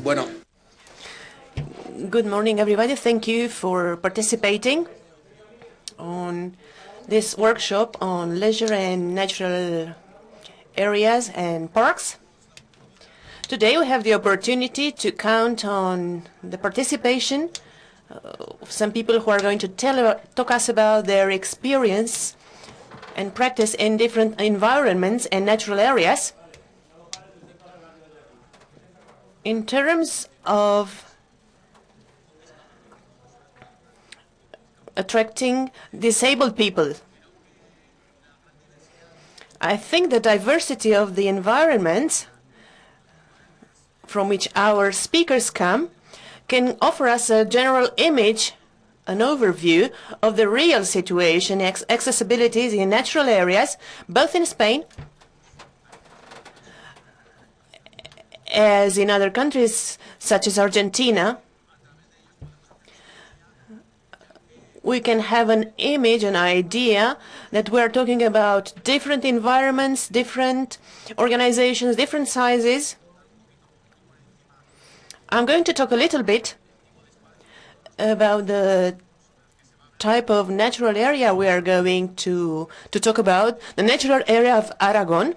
Bueno. Good morning, everybody. Thank you for participating on this workshop on leisure and natural areas and parks. Today we have the opportunity to count on the participation of some people who are going to talk us about their experience and practice in different environments and natural areas. In terms of attracting disabled people, I think the diversity of the environment from which our speakers come can offer us a general image, an overview of the real situation, accessibilities in natural areas, both in Spain as in other countries such as Argentina. We can have an image, an idea that we're talking about different environments, different organizations, different sizes. I'm going to talk a little bit about the type of natural area we are going to talk about, the natural area of Aragon,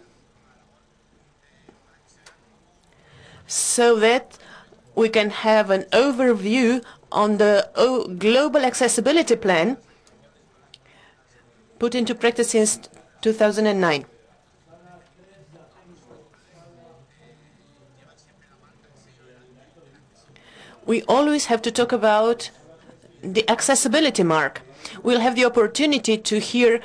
so that we can have an overview on the global accessibility plan put into practice since 2009. We always have to talk about the accessibility mark. We'll have the opportunity to hear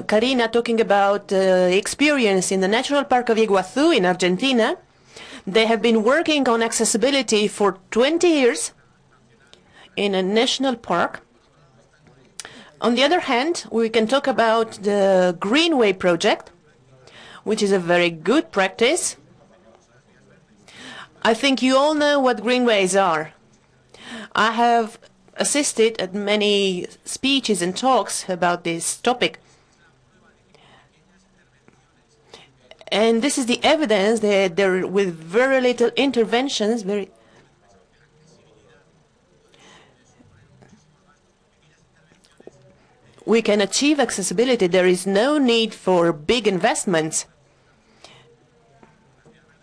Karina talking about experience in the Natural Park of Iguazú in Argentina. They have been working on accessibility for 20 years in a national park. On the other hand, we can talk about the Greenway project, which is a very good practice. I think you all know what greenways are. I have assisted at many speeches and talks about this topic. And this is the evidence that there, with very little interventions, we can achieve accessibility. There is no need for big investments.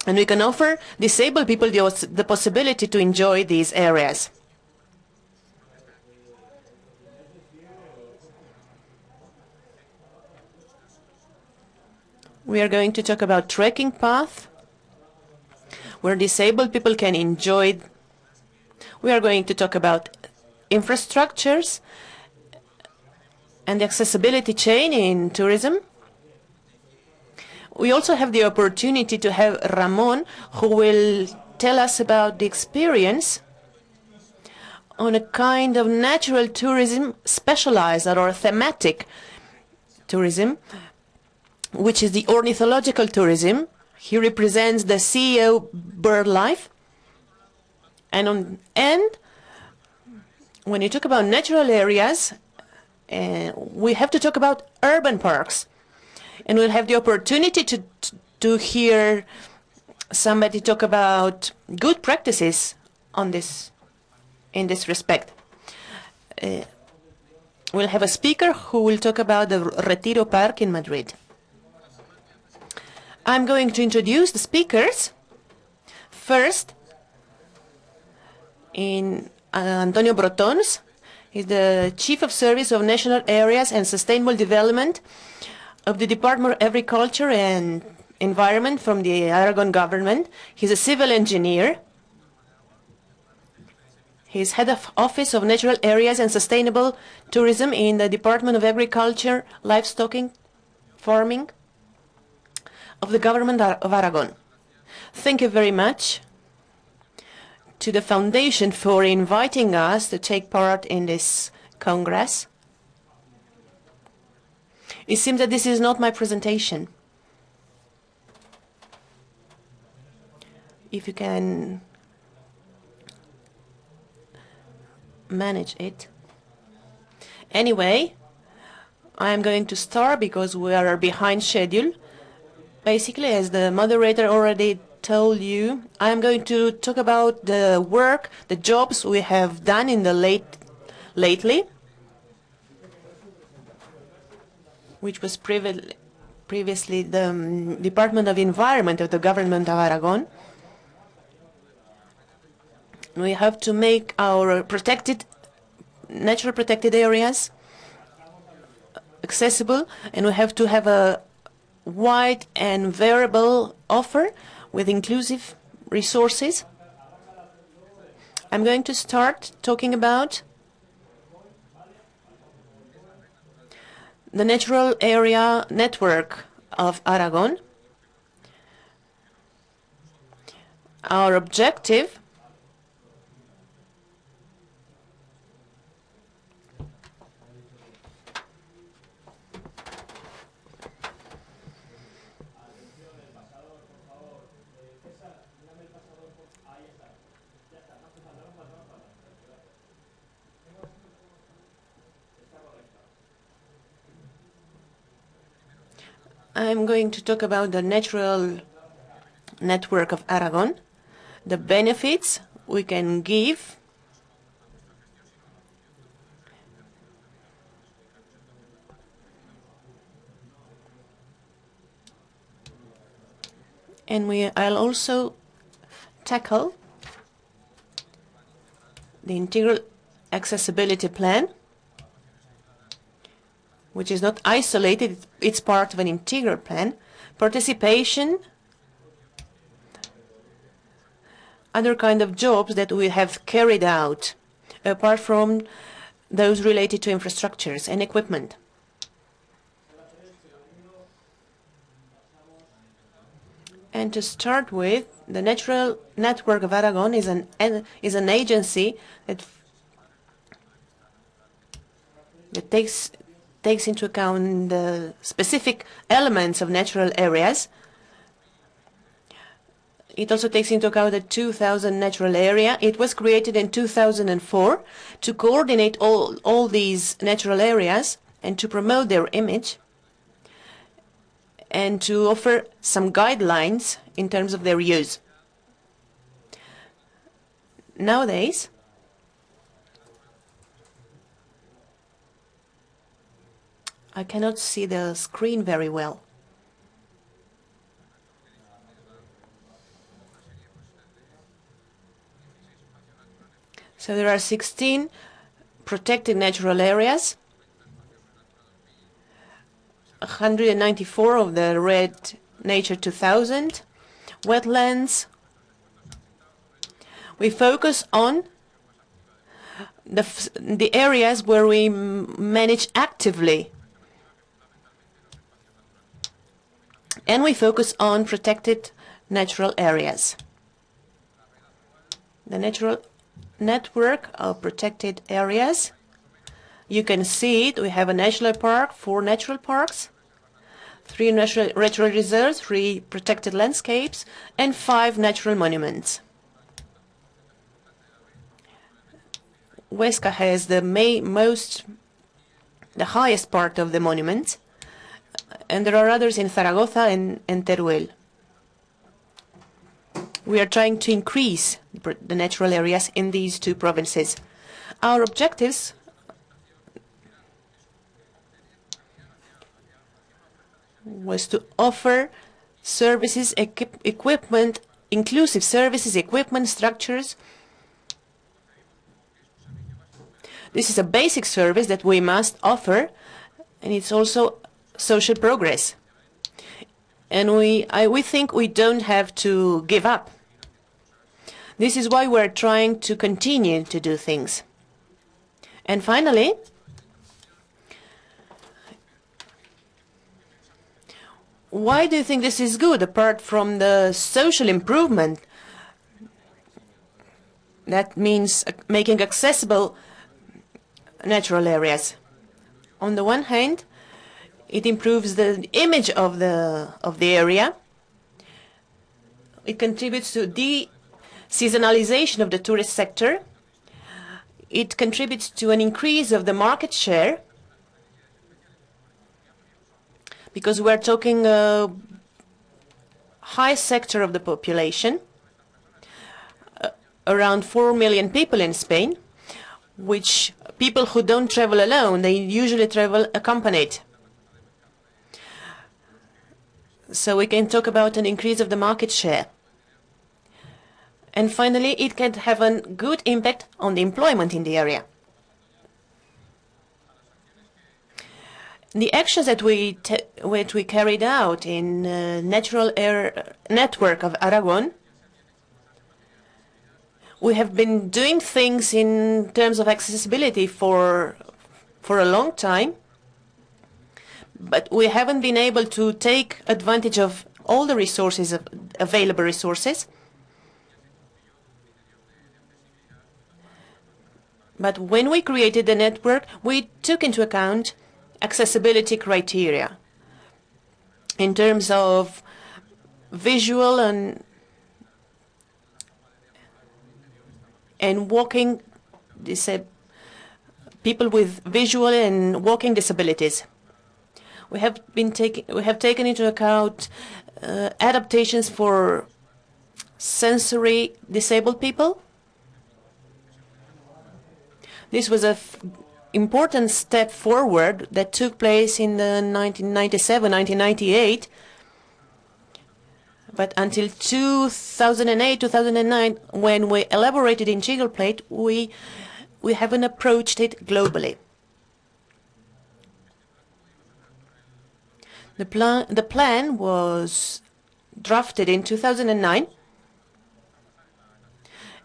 And we can offer disabled people the possibility to enjoy these areas. We are going to talk about trekking paths where disabled people can enjoy. We are going to talk about infrastructures and the accessibility chain in tourism. We also have the opportunity to have Ramon, who will tell us about the experience on a kind of natural tourism specialized or thematic tourism, which is the ornithological tourism. He represents the CEO BirdLife. And when you talk about natural areas, we have to talk about urban parks. And we'll have the opportunity to hear somebody talk about good practices on this, in this respect. We'll have a speaker who will talk about the Retiro Park in Madrid. I'm going to introduce the speakers. First, Antonio Brotons. He's the Chief of Service of National Areas and Sustainable Development of the Department of Agriculture and Environment from the Aragon government. He's a civil engineer. He's Head of Office of Natural Areas and Sustainable Tourism in the Department of Agriculture, Livestock, Farming of the government of Aragon. Thank you very much to the Foundation for inviting us to take part in this Congress. It seems that this is not my presentation. If you can manage it. Anyway, I am going to start because we are behind schedule. Basically, as the moderator already told you, I'm going to talk about the work, the jobs we have done in the lately, which was previously the Department of Environment of the Government of Aragon. We have to make our natural protected areas accessible, and we have to have a wide and variable offer with inclusive resources. I'm going to start talking about the natural area network of Aragon. Our objective I'm going to talk about the natural network of Aragon, the benefits we can give, and I'll also tackle the integral accessibility plan, which is not isolated, it's part of an integral plan, participation, other kind of jobs that we have carried out, apart from those related to infrastructures and equipment. And to start with, the Natural Network of Aragon is an agency that takes into account the specific elements of natural areas. It also takes into account the 2000 natural area. It was created in 2004 to coordinate all these natural areas and to promote their image and to offer some guidelines in terms of their use. Nowadays, I cannot see the screen very well. So there are 16 protected natural areas, 194 of the Red Nature 2000, wetlands. We focus on the areas where we manage actively, and we focus on protected natural areas. The natural network of protected areas, you can see it. We have a national park, 4 natural parks, 3 natural reserves, 3 protected landscapes, and 5 natural monuments. Huesca has the highest part of the monuments, and there are others in Zaragoza and Teruel. We are trying to increase the natural areas in these 2 provinces. Our objectives was to offer services, equipment, inclusive services, equipment, structures. This is a basic service that we must offer, and it's also social progress. And we think we don't have to give up. This is why we're trying to continue to do things. And finally, why do you think this is good, apart from the social improvement? That means making accessible natural areas. On the one hand, it improves the image of the area. It contributes to the seasonalization of the tourist sector. It contributes to an increase of the market share, because we're talking high sector of the population, around 4 million people in Spain, which people who don't travel alone, they usually travel accompanied. So we can talk about an increase of the market share. And finally, it can have a good impact on the employment in the area. The actions that we carried out in natural air network of Aragon, we have been doing things in terms of accessibility for a long time, but we haven't been able to take advantage of all the resources, available resources. But when we created the network, we took into account accessibility criteria in terms of visual and walking people with visual and walking disabilities. We have taken into account adaptations for sensory disabled people. This was an important step forward that took place in the 1997, 1998. But until 2008, 2009, when we elaborated in Jiggle Plate, we haven't approached it globally. The plan was drafted in 2009.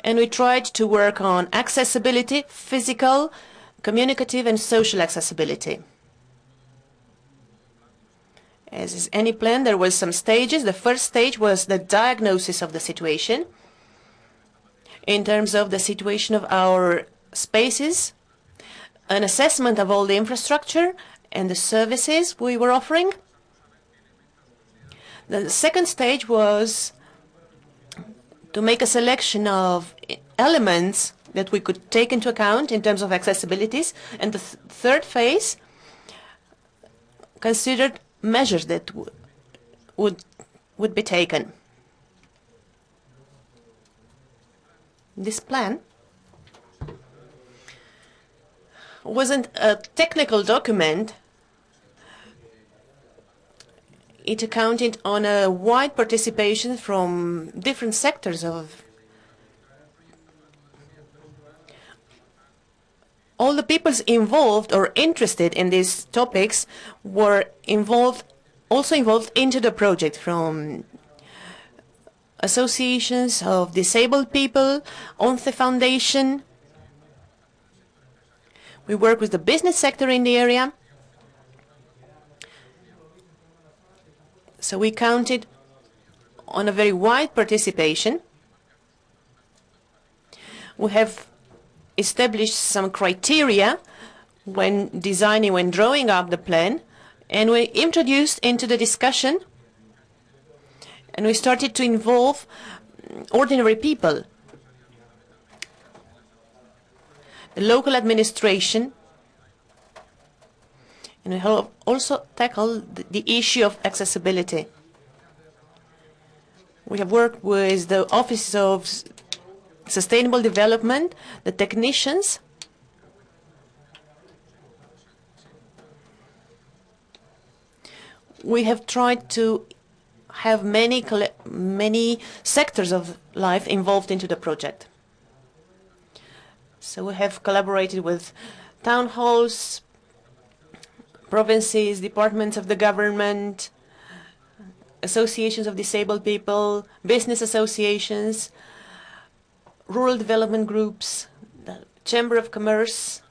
And we tried to work on accessibility, physical, communicative, and social accessibility. As is any plan, there were some stages. The first stage was the diagnosis of the situation in terms of the situation of our spaces, an assessment of all the infrastructure and the services we were offering. The second stage was to make a selection of elements that we could take into account in terms of accessibilities. And the third phase considered measures that would be taken. This plan wasn't a technical document. It accounted on a wide participation from different sectors of all the peoples involved or interested in these topics were also involved into the project, from associations of disabled people, ONCE Foundation. We work with the business sector in the area. So we counted on a very wide participation. We have established some criteria when designing, when drawing up the plan, and we introduced into the discussion, and we started to involve ordinary people, the local administration, and we have also tackled the issue of accessibility. We have worked with the Office of Sustainable Development, the technicians, we have tried to have many sectors of life involved into the project. So we have collaborated with town halls, provinces, departments of the government, associations of disabled people, business associations, rural development groups, the Chamber of Commerce,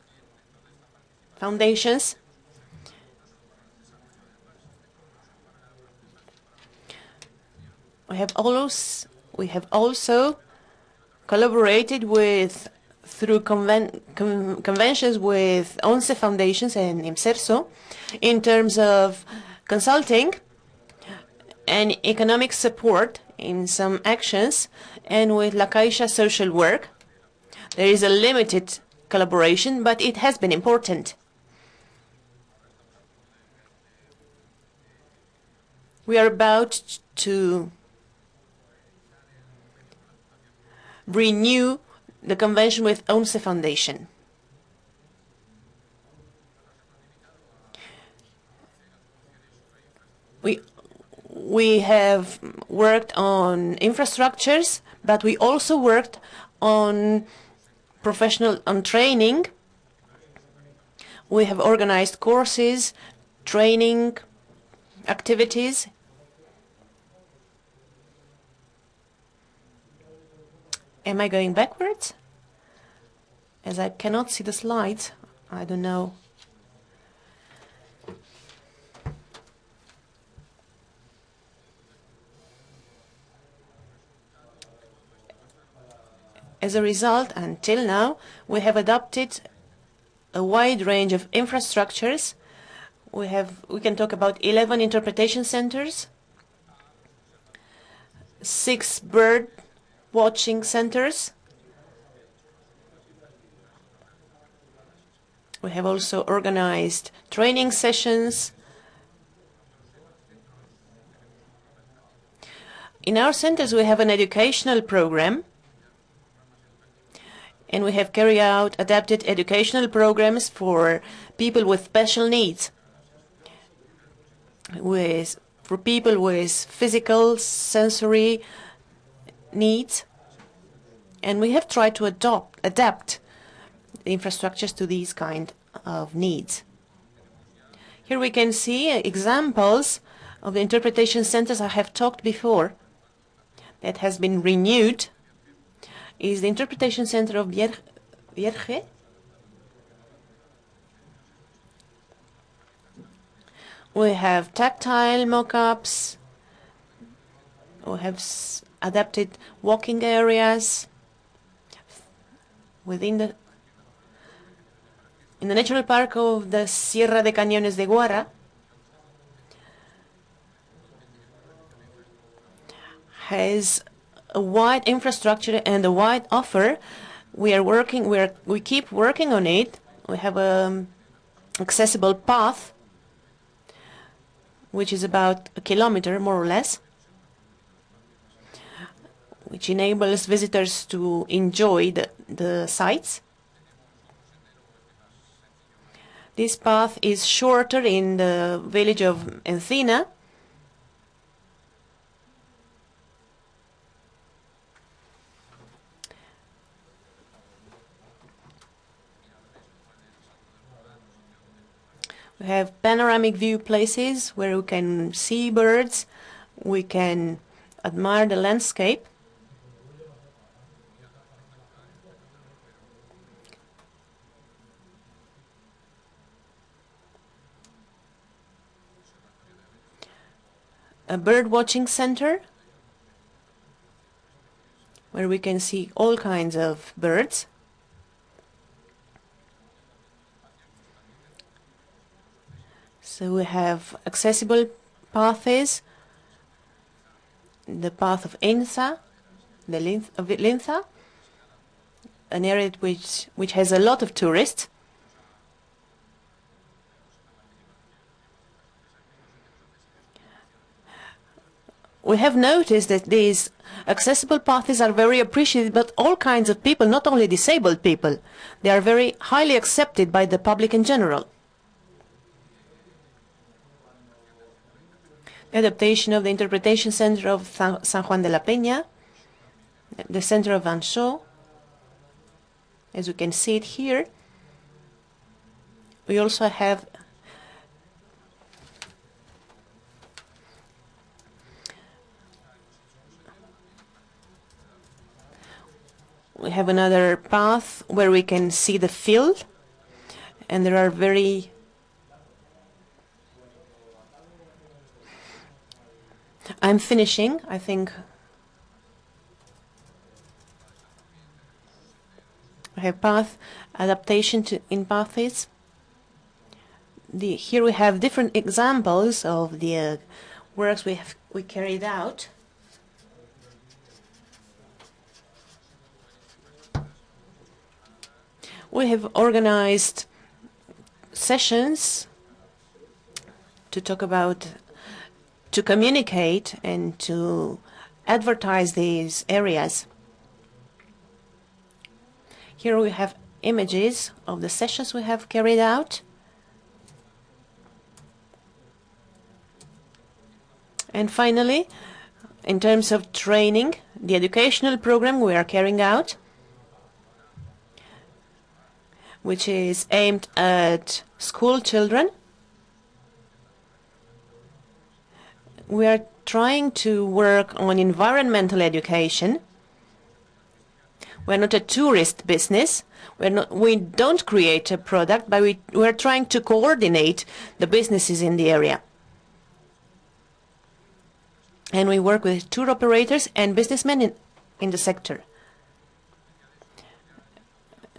foundations. We have also collaborated through conventions with ONCE foundations and IMSERSO in terms of consulting and economic support in some actions, and with La Caixa social work. There is a limited collaboration, but it has been important. We are about to renew the convention with UNCE Foundation. We have worked on infrastructures, but we also worked on training. We have organized courses, training activities. Am I going backwards? As I cannot see the slides, I don't know. As a result, until now, we have adopted a wide range of infrastructures. We can talk about 11 interpretation centers, 6 bird watching centers. We have also organized training sessions. In our centers, we have an educational program, and we have carried out adapted educational programs for people with special needs, for people with physical, sensory needs, and we have tried to adapt the infrastructures to these kind of needs. Here we can see examples of the interpretation centers I have talked before that has been renewed. Is the interpretation center of Vierge. We have tactile mock-ups. We have adapted walking areas in the National Park of the Sierra de Cañones de Guara. Has a wide infrastructure and a wide offer. We keep working on it. We have an accessible path, which is about a kilometer, more or less, which enables visitors to enjoy the sights. This path is shorter in the village of Encina. We have panoramic view places where we can see birds, we can admire the landscape. A bird watching center where we can see all kinds of birds. So we have accessible paths, the path of Linza, an area which has a lot of tourists. We have noticed that these accessible paths are very appreciated by all kinds of people, not only disabled people. They are very highly accepted by the public in general. Adaptation of the interpretation center of San Juan de la Peña, the center of Anxo, as you can see it here. We also have another path where we can see the field, and there are very I'm finishing, I think. I have path adaptation in paths. Here we have different examples of the works we carried out. We have organized sessions to talk about, to communicate and to advertise these areas. Here we have images of the sessions we have carried out. And finally, in terms of training, the educational program we are carrying out, which is aimed at school children. We are trying to work on environmental education. We're not a tourist business. We don't create a product, but we're trying to coordinate the businesses in the area. And we work with tour operators and businessmen in the sector.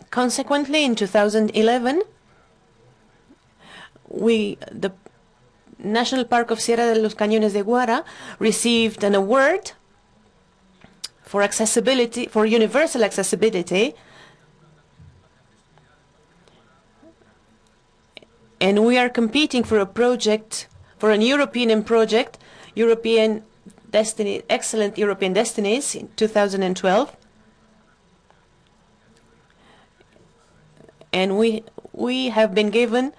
Consequently, in 2011, the National Park of Sierra de los Cañones de Guara received an award for accessibility, for universal accessibility. And we are competing for a project, for an European project, Excellent European Destinies in 2012. And we have been given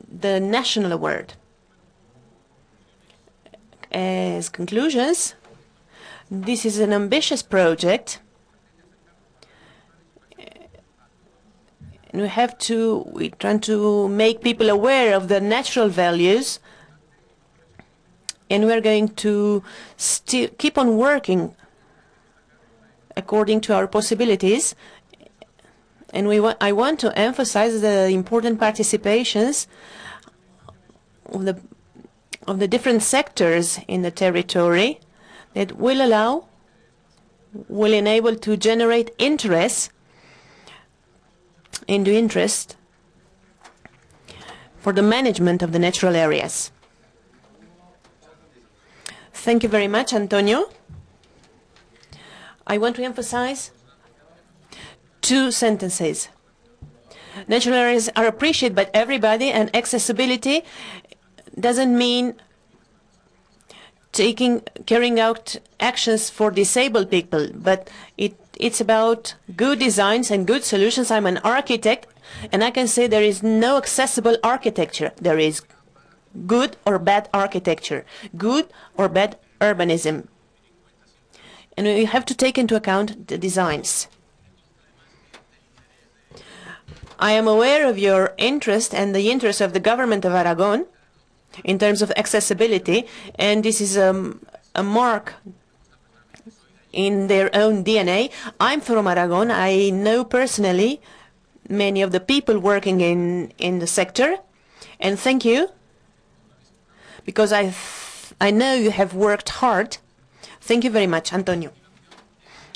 the national award. As conclusions, this is an ambitious project, and we're trying to make people aware of the natural values, and we're going to keep on working according to our possibilities. And I want to emphasize the important participations of the different sectors in the territory that will enable to generate interest for the management of the natural areas. Thank you very much, Antonio. I want to emphasize 2 sentences. Natural areas are appreciated by everybody, and accessibility doesn't mean carrying out actions for disabled people, but it's about good designs and good solutions. I'm an architect, and I can say there is no accessible architecture. There is good or bad architecture, good or bad urbanism. And we have to take into account the designs. I am aware of your interest and the interest of the government of Aragon in terms of accessibility, and this is a mark in their own DNA. I'm from Aragon. I know personally many of the people working in the sector, and thank you, because I know you have worked hard. Thank you very much, Antonio.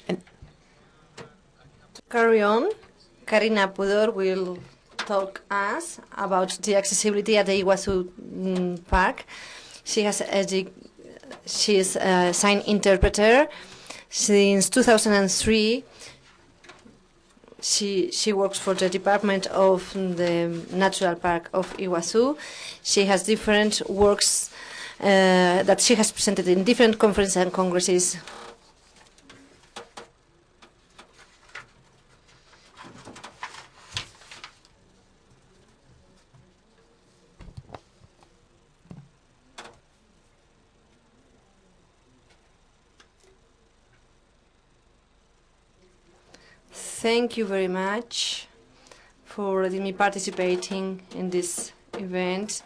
And carry on. Karina Pudor will talk us about the accessibility at the Iguazu Park. She is a sign interpreter. Since 2003, she works for the Department of the Natural Park of Iguazu. She has different works that she has presented in different conferences and congresses. Thank you very much for letting me participating in this event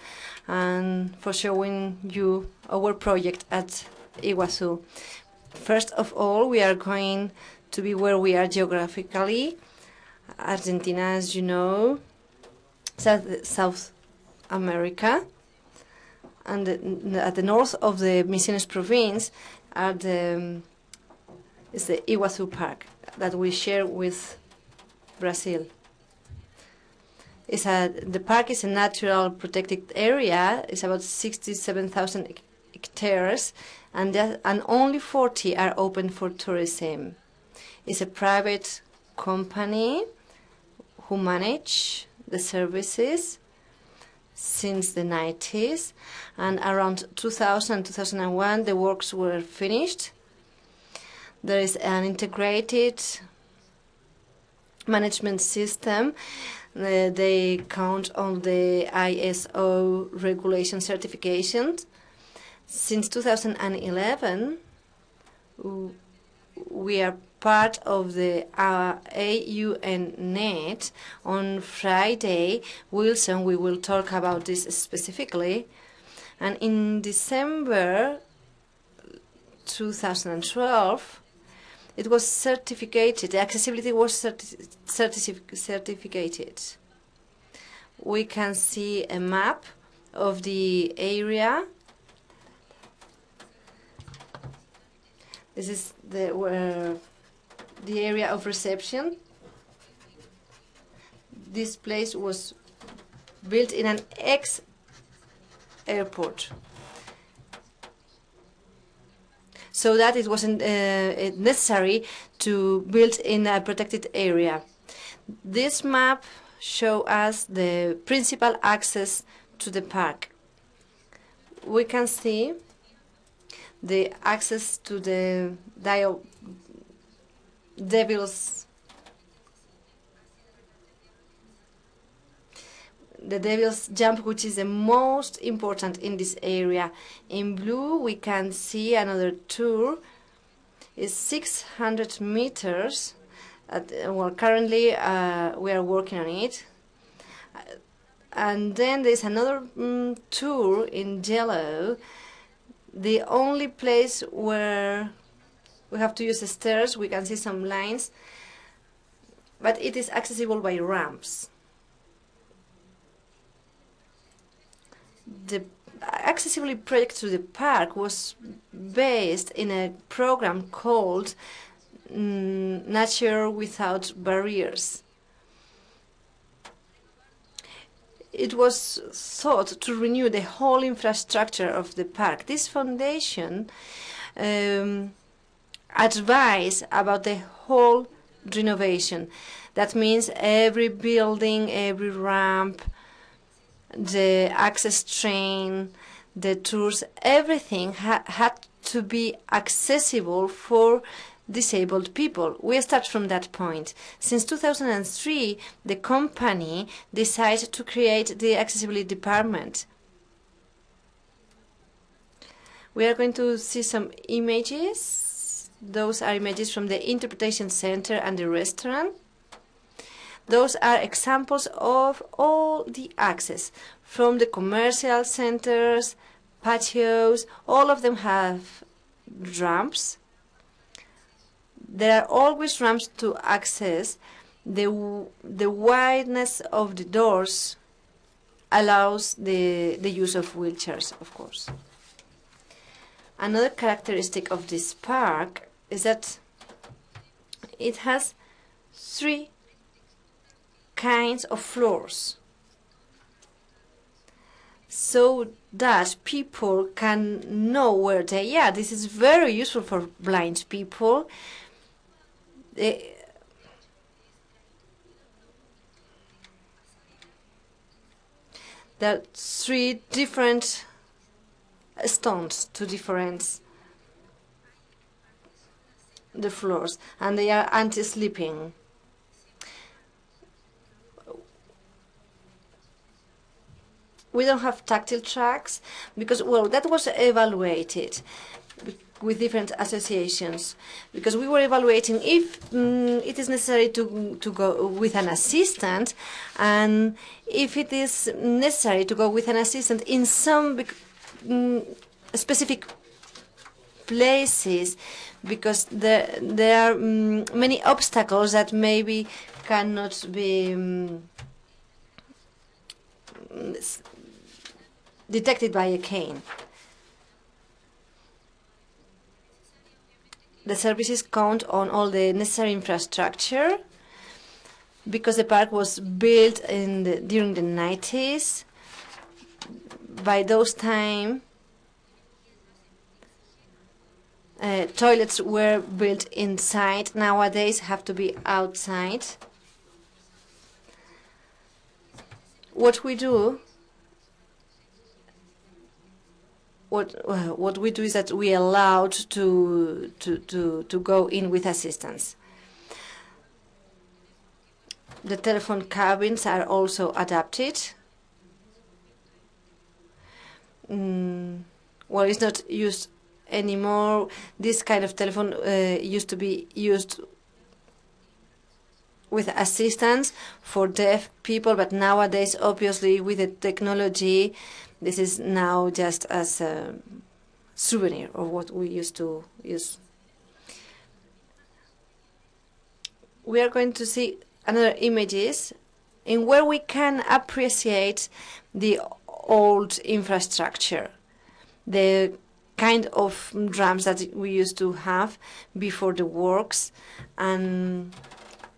and for showing you our project at Iguazu. First of all, we are going to be where we are geographically. Argentina, as you know, South America, and at the north of the Misiones province is the Iguazu Park that we share with Brazil. The park is a natural protected area. It's about 67,000 hectares, and only 40 are open for tourism. It's a private company who manage the services since the 90s, and around 2000, 2001, the works were finished. There is an integrated management system. They count on the ISO regulation certification. Since 2011, we are part of the AUNet. On Friday, Wilson, we will talk about this specifically. And in December 2012, it was certificated. The accessibility was certificated. We can see a map of the area. This is the area of reception. This place was built in an ex-airport, so that it wasn't necessary to build in a protected area. This map shows us the principal access to the park. We can see the access to the Devil's Jump, which is the most important in this area. In blue, we can see another tour. It's 600 meters. Well, currently we are working on it. And then there's another tour in yellow. The only place where we have to use the stairs, we can see some lines, but it is accessible by ramps. The accessibility project to the park was based in a program called Nature Without Barriers. It was thought to renew the whole infrastructure of the park. This foundation advised about the whole renovation. That means every building, every ramp, the access train, the tours, everything had to be accessible for disabled people. We start from that point. Since 2003, the company decided to create the accessibility department. We are going to see some images. Those are images from the interpretation center and the restaurant. Those are examples of all the access from the commercial centers, patios. All of them have ramps. There are always ramps to access. The wideness of the doors allows the use of wheelchairs, of course. Another characteristic of this park is that it has 3 kinds of floors, so that people can know where they are. This is very useful for blind people. There are 3 different stones to difference the floors, and they are anti-slipping. We don't have tactile tracks because, well, that was evaluated with different associations, because we were evaluating if it is necessary to go with an assistant, and if it is necessary to go with an assistant in some specific places, because there are many obstacles that maybe cannot be detected by a cane. The services count on all the necessary infrastructure, because the park was built during the 90s. By those time, toilets were built inside. Nowadays have to be outside. What we do is that we allowed to go in with assistance. The telephone cabins are also adapted. Well, it's not used anymore. This kind of telephone used to be used with assistance for deaf people, but nowadays, obviously, with the technology, this is now just as a souvenir of what we used to use. We are going to see another images in where we can appreciate the old infrastructure, the kind of drums that we used to have before the works, and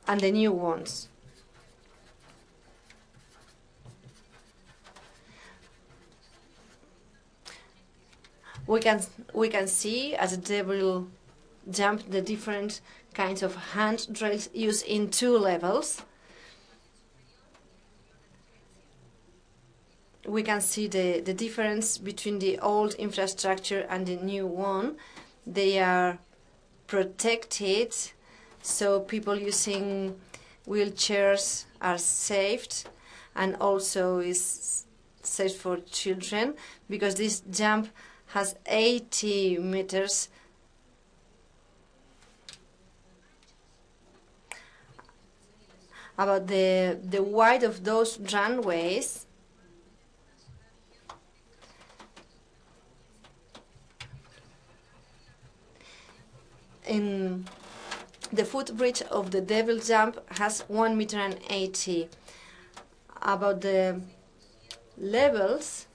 the new ones. We can see as a devil jump the different kinds of handrails used in 2 levels. We can see the difference between the old infrastructure and the new one. They are protected, so people using wheelchairs are saved, and also is safe for children, because this jump has 80 meters. About the width of those runways, in the footbridge of the devil jump has 1 meter and 80. About the levels,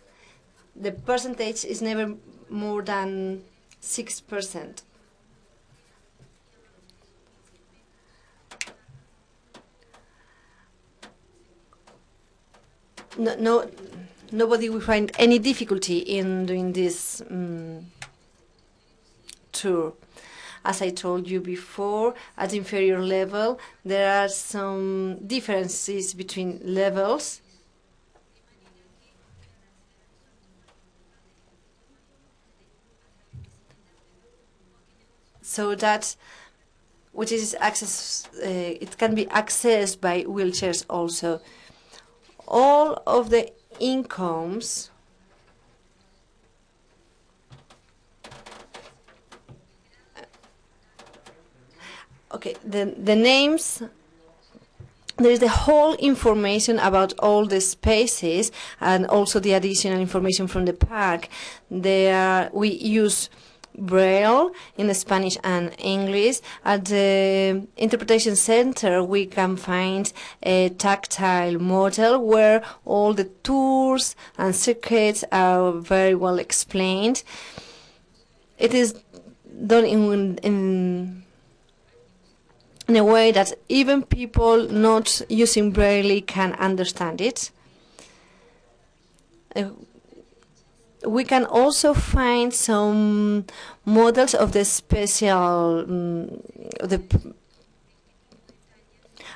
the percentage is never more than 6%. Nobody will find any difficulty in doing this tour. As I told you before, at inferior level, there are some differences between levels. So that which is access, it can be accessed by wheelchairs also. All of the incomes okay, the names, there is the whole information about all the spaces and also the additional information from the park. We use Braille in Spanish and English. At the interpretation center, we can find a tactile model where all the tours and circuits are very well explained. It is done in a way that even people not using Braille can understand it. We can also find some models of the special the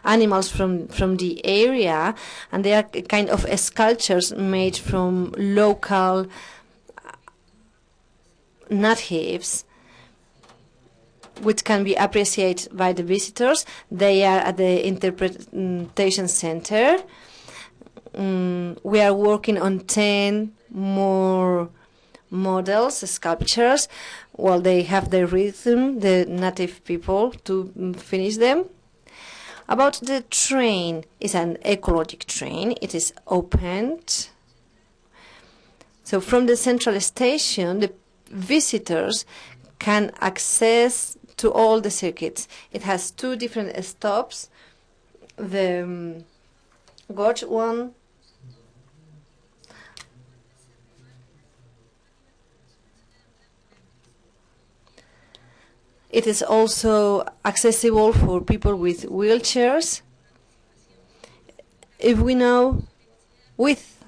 animals from the area, and they are kind of sculptures made from local natives, which can be appreciated by the visitors. They are at the interpretation center. We are working on 10 more models, sculptures. Well, they have the rhythm, the native people, to finish them. About the train, it's an ecologic train. It is opened. So from the central station, the visitors can access to all the circuits. It has 2 different stops. The gorge one it is also accessible for people with wheelchairs. If we know with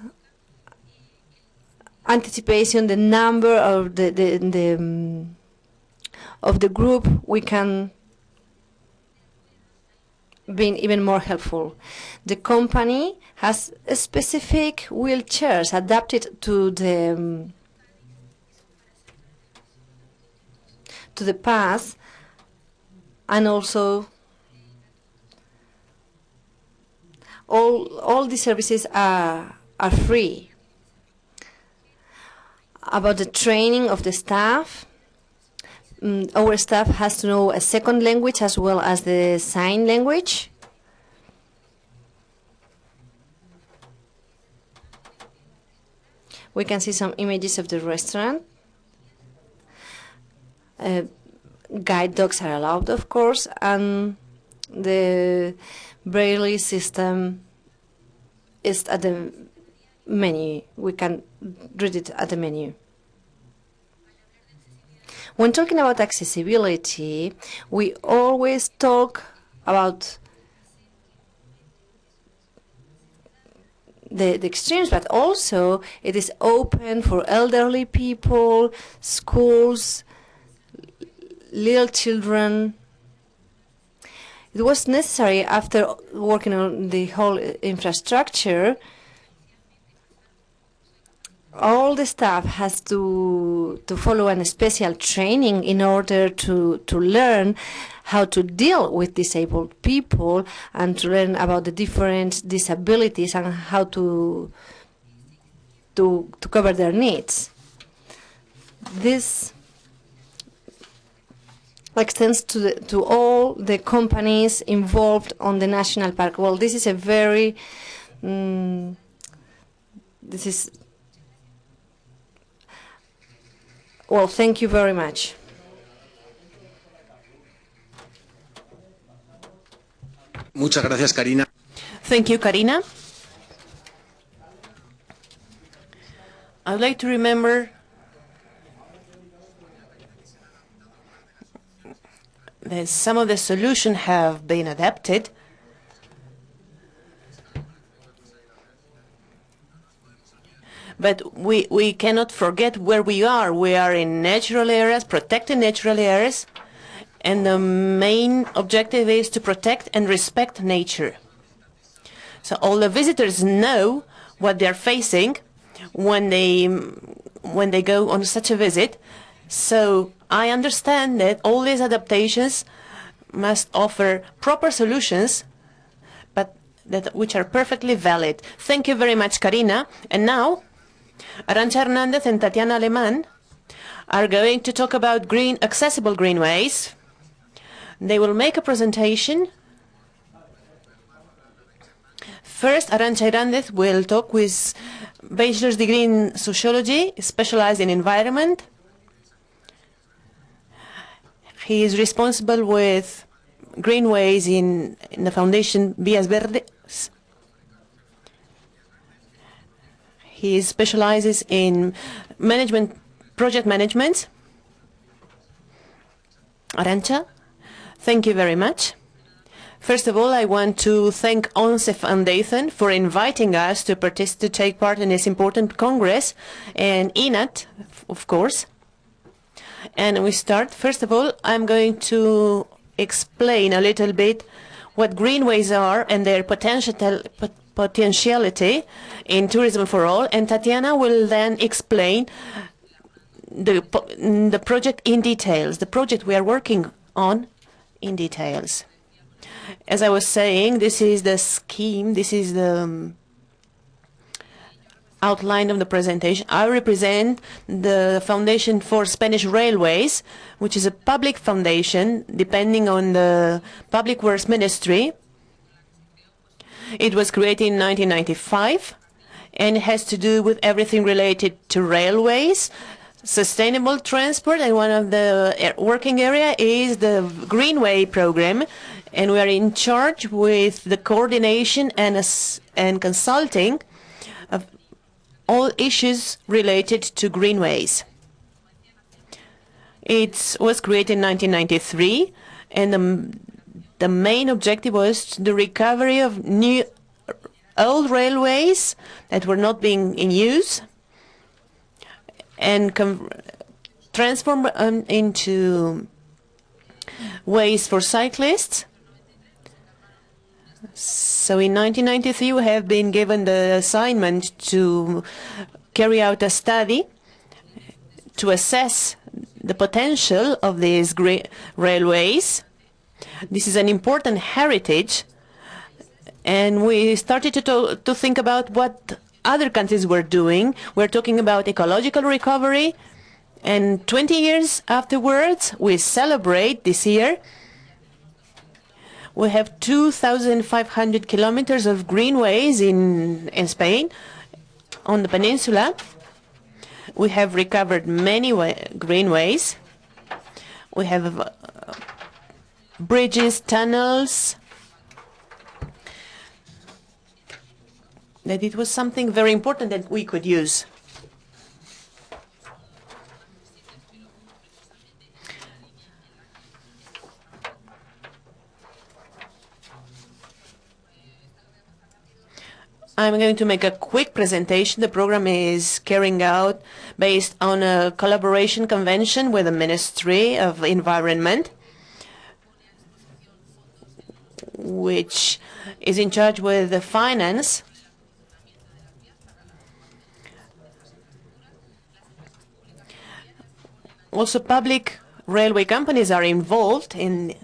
anticipation the number of the group, we can be even more helpful. The company has specific wheelchairs adapted to the path, and also all these services are free. About the training of the staff, our staff has to know a second language as well as the sign language. We can see some images of the restaurant. Guide dogs are allowed, of course, and the Braille system is at the menu. We can read it at the menu. When talking about accessibility, we always talk about the extremes, but also it is open for elderly people, schools, little children. It was necessary, after working on the whole infrastructure, all the staff has to follow a special training in order to learn how to deal with disabled people and to learn about the different disabilities and how to cover their needs. This extends to all the companies involved on the national park. Well, this is a very well, thank you very much. Muchas gracias, Karina. Thank you, Karina. I'd like to remember that some of the solutions have been adapted. But we cannot forget where we are. We are in natural areas, protected natural areas, and the main objective is to protect and respect nature. So all the visitors know what they're facing when they go on such a visit. So I understand that all these adaptations must offer proper solutions, but which are perfectly valid. Thank you very much, Karina. And now, Arantxa Hernández and Tatiana Alemán are going to talk about accessible greenways. They will make a presentation. First, Arantxa Hernández will talk with bachelor's degree in sociology, specialized in environment. He is responsible with greenways in the foundation Vías Verdes. He specializes in project management. Arantxa, thank you very much. First of all, I want to thank ONCE Foundation for inviting us to take part in this important congress, and INAT, of course. And we start. First of all, I'm going to explain a little bit what greenways are and their potentiality in tourism for all. And Tatiana will then explain the project in details, the project we are working on in details. As I was saying, this is the scheme, this is the outline of the presentation. I represent the Foundation for Spanish Railways, which is a public foundation depending on the Public Works Ministry. It was created in 1995 and it has to do with everything related to railways, sustainable transport, and one of the working area is the Greenway program, and we are in charge with the coordination and consulting of all issues related to greenways. It was created in 1993, and the main objective was the recovery of old railways that were not being in use and transform them into ways for cyclists. So in 1993 we have been given the assignment to carry out a study to assess the potential of these railways. This is an important heritage, And we started to think about what other countries were doing. We're talking about ecological recovery. And 20 years afterwards, we celebrate this year. We have 2,500 kilometers of greenways in Spain, on the peninsula. We have recovered many greenways. We have bridges, tunnels. That it was something very important that we could use. I'm going to make a quick presentation. The program is carrying out based on a collaboration convention with the Ministry of Environment, which is in charge with the finance. Also, public railway companies are involved in.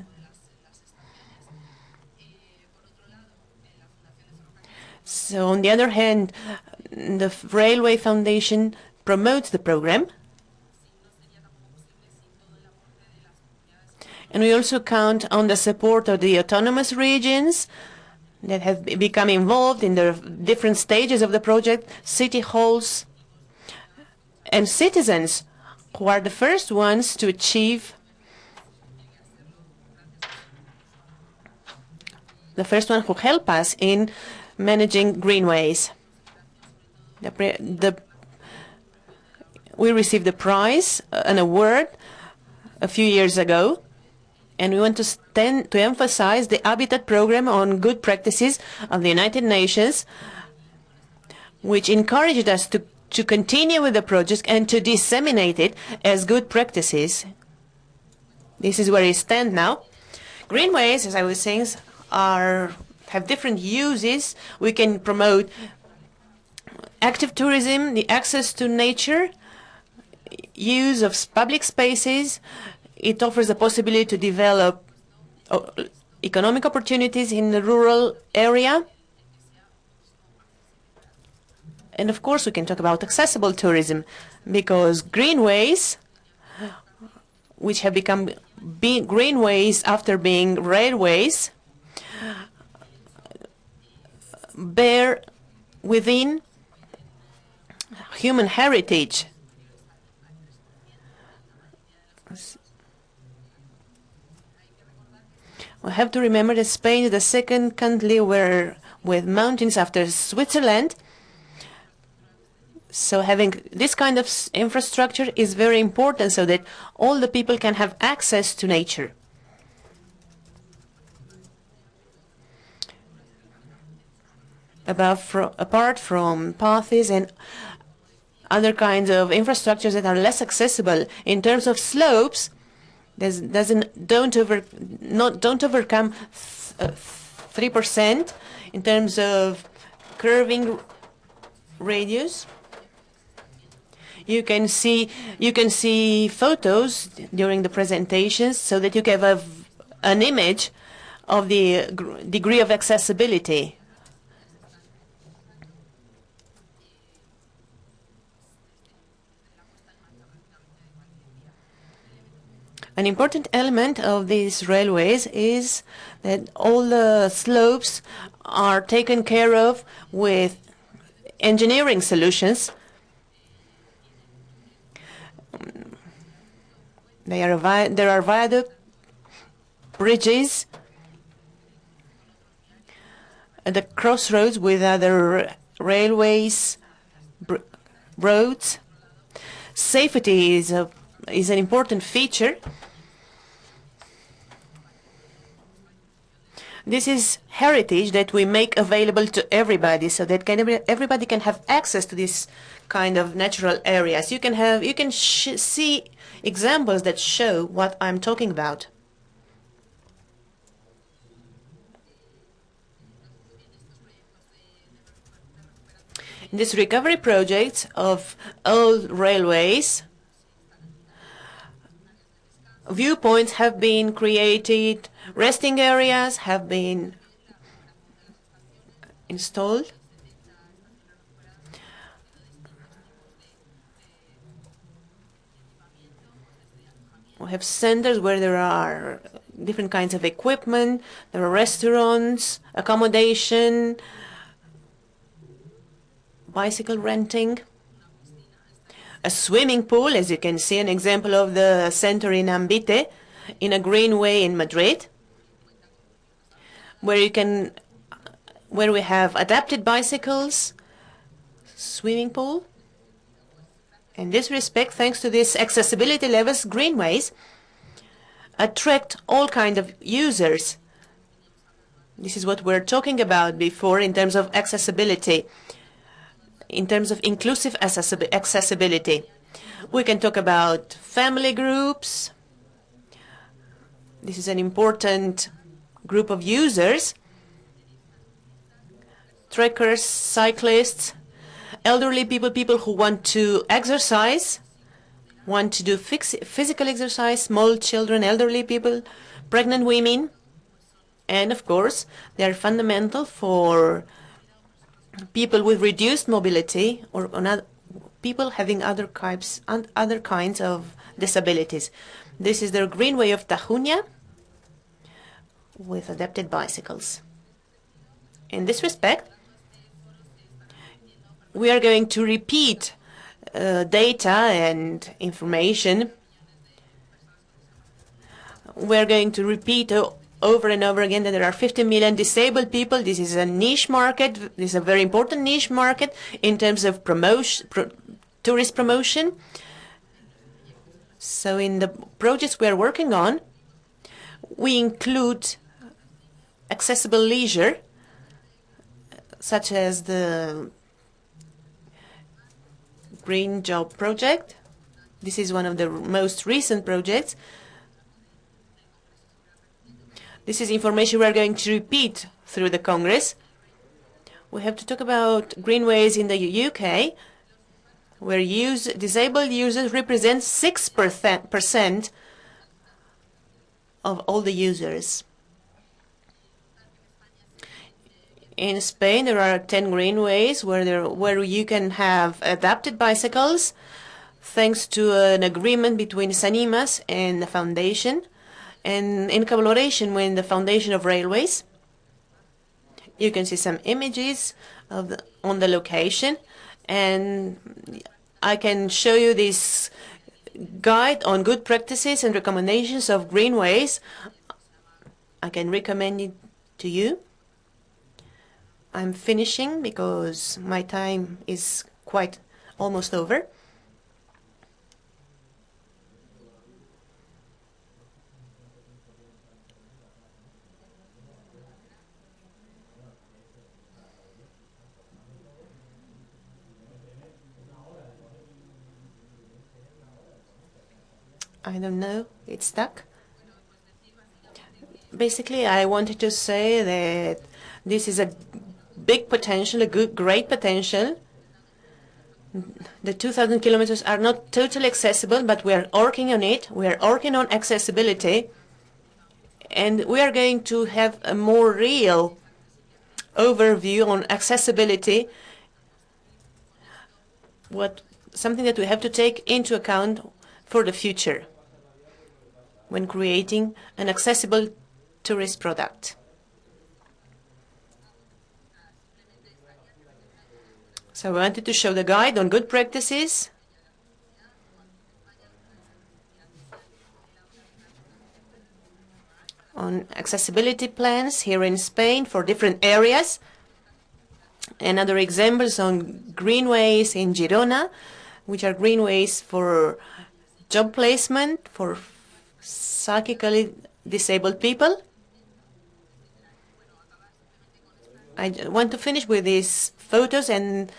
So, on the other hand, the Railway Foundation promotes the program. And we also count on the support of the autonomous regions that have become involved in the different stages of the project, city halls, and citizens who are the first ones to achieve, the first one who help us in managing greenways. We received the prize, an award, a few years ago, and we want to emphasize the Habitat program on good practices of the United Nations, which encouraged us to continue with the project and to disseminate it as good practices. This is where we stand now. Greenways, as I was saying, have different uses. We can promote active tourism, the access to nature, use of public spaces. It offers the possibility to develop economic opportunities in the rural area. And of course, we can talk about accessible tourism, because greenways, which have become greenways after being railways, bear within human heritage. We have to remember that Spain is the second country with mountains after Switzerland. So having this kind of infrastructure is very important so that all the people can have access to nature. Apart from paths and other kinds of infrastructures that are less accessible, in terms of slopes, don't overcome 3% in terms of curving radius. You can see photos during the presentations so that you can have an image of the degree of accessibility. An important element of these railways is that all the slopes are taken care of with engineering solutions. There are viaduct bridges at the crossroads with other railways, roads. Safety is an important feature. This is heritage that we make available to everybody, so that everybody can have access to this kind of natural areas. You can see examples that show what I'm talking about. In this recovery project of old railways, viewpoints have been created, resting areas have been installed. We have centers where there are different kinds of equipment, there are restaurants, accommodation, bicycle renting, a swimming pool, as you can see an example of the center in Ambite, in a greenway in Madrid, where we have adapted bicycles, swimming pool. In this respect, thanks to these accessibility levels, greenways attract all kinds of users. This is what we're talking about before in terms of accessibility, in terms of inclusive accessibility. We can talk about family groups. This is an important group of users. Trekkers, cyclists, elderly people, people who want to exercise, want to do physical exercise, small children, elderly people, pregnant women, and of course, they are fundamental for people with reduced mobility or people having other kinds of disabilities. This is the Greenway of Tajuña with adapted bicycles. In this respect, we are going to repeat data and information. We're going to repeat over and over again that there are 50 million disabled people. This is a niche market. This is a very important niche market in terms of tourist promotion. So in the projects we are working on, we include accessible leisure, such as the Green Job Project. This is one of the most recent projects. This is information we are going to repeat through the Congress. We have to talk about greenways in the UK, where disabled users represent 6% of all the users. In Spain, there are 10 greenways where you can have adapted bicycles, thanks to an agreement between Sanimas and the foundation, and in collaboration with the Foundation of Railways. You can see some images on the location, and I can show you this guide on good practices and recommendations of greenways. I can recommend it to you. I'm finishing because my time is quite almost over. I don't know, it's stuck. Basically, I wanted to say that this is a big potential, great potential. The 2,000 kilometers are not totally accessible, but we are working on it. We are working on accessibility, and we are going to have a more real overview on accessibility, something that we have to take into account for the future when creating an accessible tourist product. So I wanted to show the guide on good practices, on accessibility plans here in Spain for different areas, and other examples on greenways in Girona, which are greenways for job placement for psychically disabled people. I want to finish with these photos, and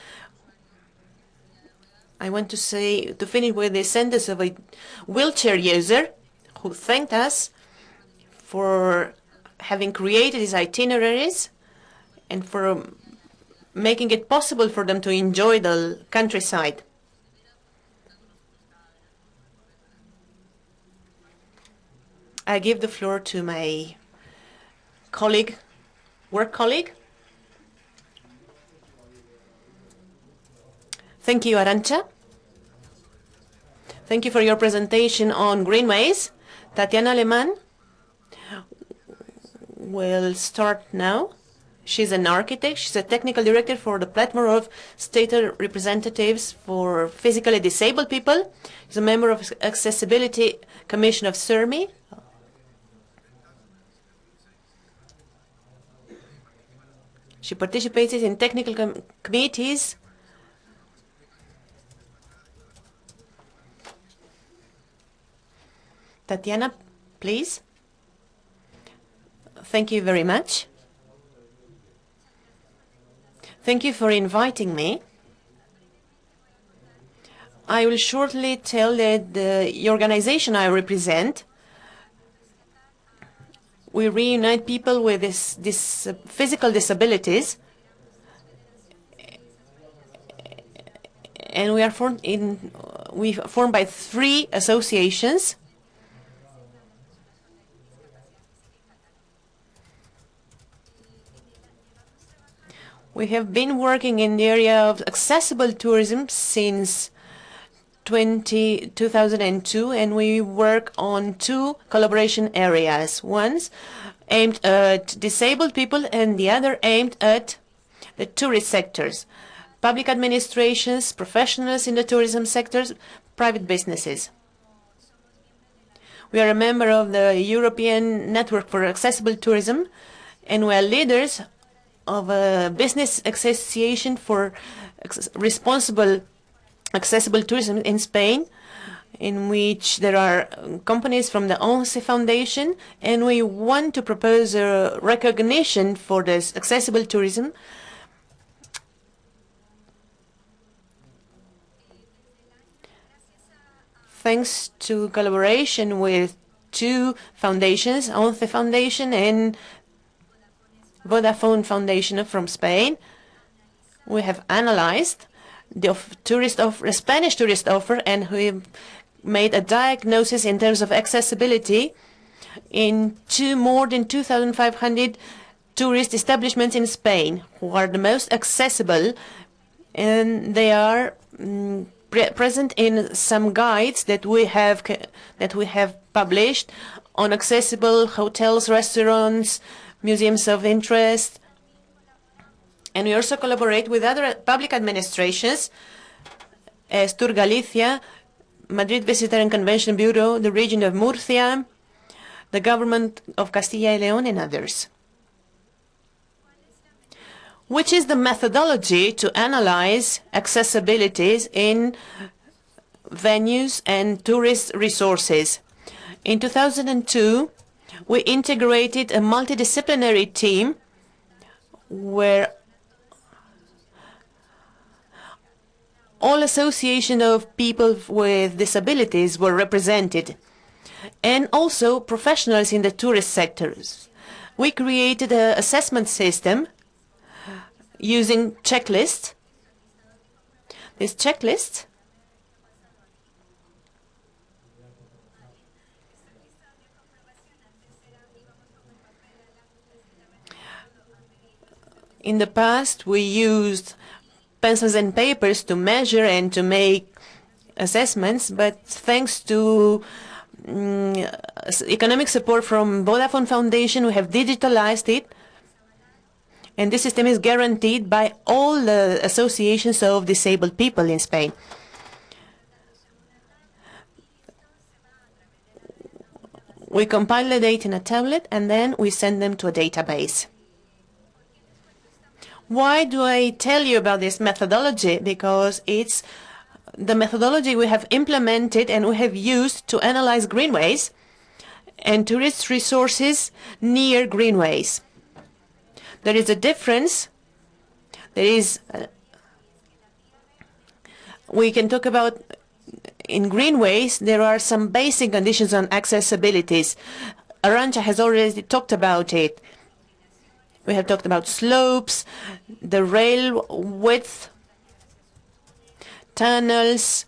I want to finish with the sentence of a wheelchair user who thanked us for having created these itineraries and for making it possible for them to enjoy the countryside. I give the floor to my work colleague. Thank you, Arantxa. Thank you for your presentation on greenways. Tatiana Alemán will start now. She's an architect. She's a technical director for the platform of state representatives for physically disabled people. She's a member of Accessibility Commission of CERMI. She participates in technical committees. Tatiana, please. Thank you very much. Thank you for inviting me. I will shortly tell that the organization I represent, we reunite people with this physical disabilities, and we formed by 3 associations. We have been working in the area of accessible tourism since 2002, and we work on 2 collaboration areas. One aimed at disabled people and the other aimed at the tourist sectors, public administrations, professionals in the tourism sectors, private businesses. We are a member of the European Network for Accessible Tourism, and we are leaders of a business association for responsible accessible tourism in Spain, in which there are companies from the ONCE Foundation, and we want to propose a recognition for this accessible tourism. Thanks to collaboration with 2 foundations, ONCE Foundation and Vodafone Foundation from Spain, we have analyzed the Spanish tourist offer, and we made a diagnosis in terms of accessibility in more than 2,500 tourist establishments in Spain, who are the most accessible, and they are present in some guides that we have published on accessible hotels, restaurants, museums of interest. And we also collaborate with other public administrations, as Tour Galicia, Madrid Visitor and Convention Bureau, the region of Murcia, the government of Castilla y León, and others. Which is the methodology to analyze accessibilities in venues and tourist resources? In 2002, we integrated a multidisciplinary team where all associations of people with disabilities were represented, and also professionals in the tourist sectors. We created an assessment system using checklists. This checklist in the past we used pencils and papers to measure and to make assessments, but thanks to economic support from Vodafone Foundation, we have digitalized it, and this system is guaranteed by all the associations of disabled people in Spain. We compile the data in a tablet, and then we send them to a database. Why do I tell you about this methodology? Because it's the methodology we have implemented and we have used to analyze greenways and tourist resources near greenways. There is a difference. We can talk about in greenways, there are some basic conditions on accessibilities. Arantxa has already talked about it. We have talked about slopes, the rail width, tunnels,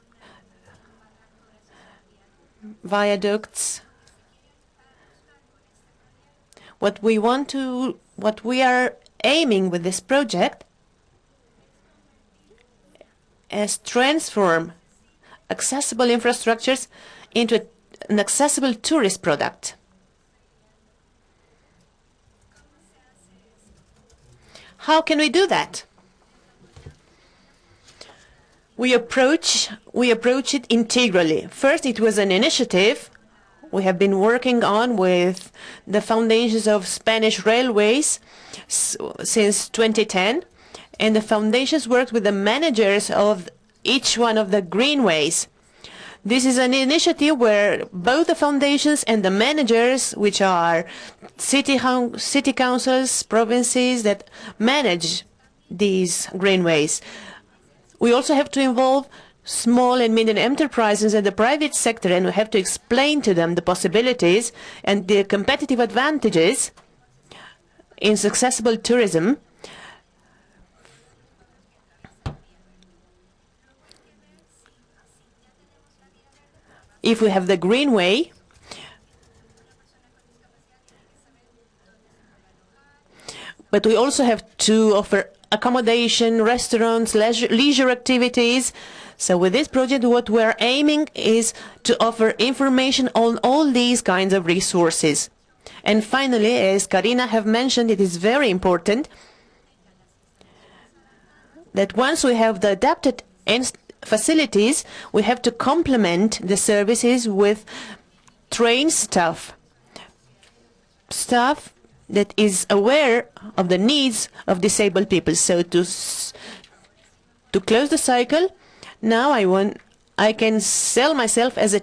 viaducts. What we are aiming with this project, as transform accessible infrastructures into an accessible tourist product. How can we do that? We approach it integrally. First, it was an initiative we have been working on with the foundations of Spanish railways since 2010, and the foundations worked with the managers of each one of the greenways. This is an initiative where both the foundations and the managers, which are city councils, provinces that manage these greenways. We also have to involve small and medium enterprises and the private sector, and we have to explain to them the possibilities and the competitive advantages in accessible tourism. If we have the greenway, but we also have to offer accommodation, restaurants, leisure activities. So with this project, what we're aiming is to offer information on all these kinds of resources. And finally, as Karina have mentioned, it is very important that once we have the adapted facilities, we have to complement the services with trained staff that is aware of the needs of disabled people. So to close the cycle, now I can sell myself as an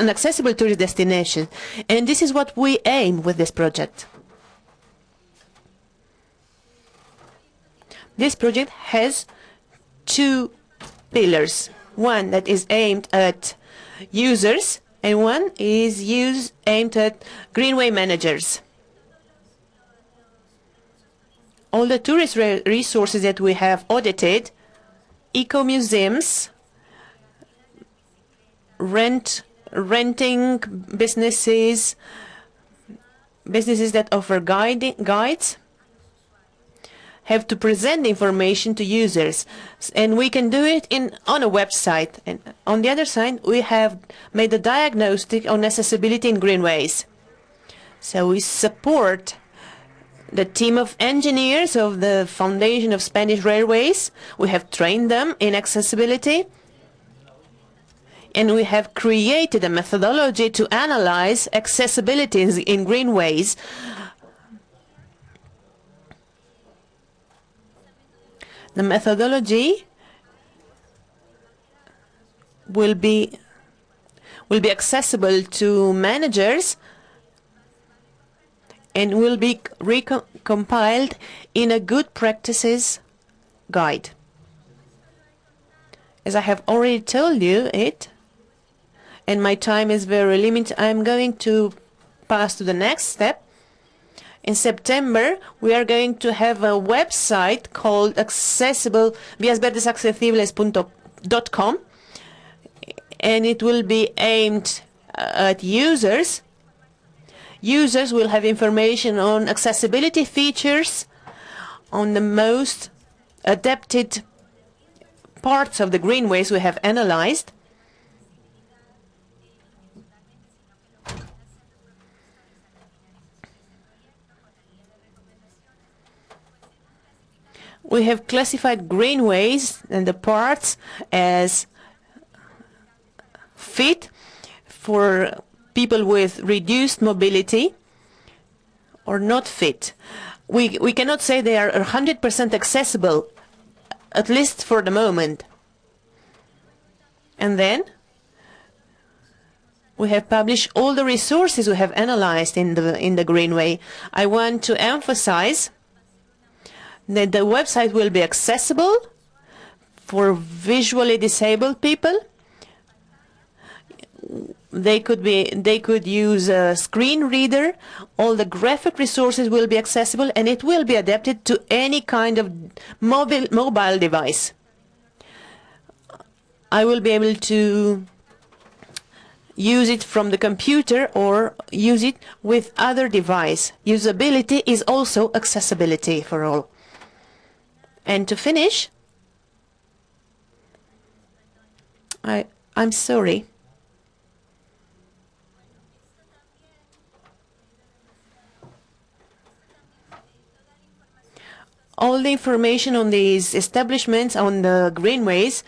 accessible tourist destination, and this is what we aim with this project. This project has two pillars. One that is aimed at users, and one is aimed at greenway managers. All the tourist resources that we have audited, eco-museums, renting businesses that offer guides, have to present the information to users, and we can do it on a website. And on the other side, we have made a diagnostic on accessibility in greenways. So we support the team of engineers of the Foundation of Spanish Railways. We have trained them in accessibility, and we have created a methodology to analyze accessibility in greenways. The methodology will be accessible to managers and will be compiled in a good practices guide. As I have already told you it, and my time is very limited, I'm going to pass to the next step. In September, we are going to have a website called viasverdesaccesibles.com, and it will be aimed at users. Users will have information on accessibility features, on the most adapted parts of the greenways we have analyzed. We have classified greenways and the parts as fit for people with reduced mobility or not fit. We cannot say they are 100% accessible, at least for the moment. And then we have published all the resources we have analyzed in the greenway. I want to emphasize that the website will be accessible for visually disabled people. They could use a screen reader. All the graphic resources will be accessible, and it will be adapted to any kind of mobile device. I will be able to use it from the computer or use it with other device. Usability is also accessibility for all. And to finish, I'm sorry. All the information on these establishments, on the greenways,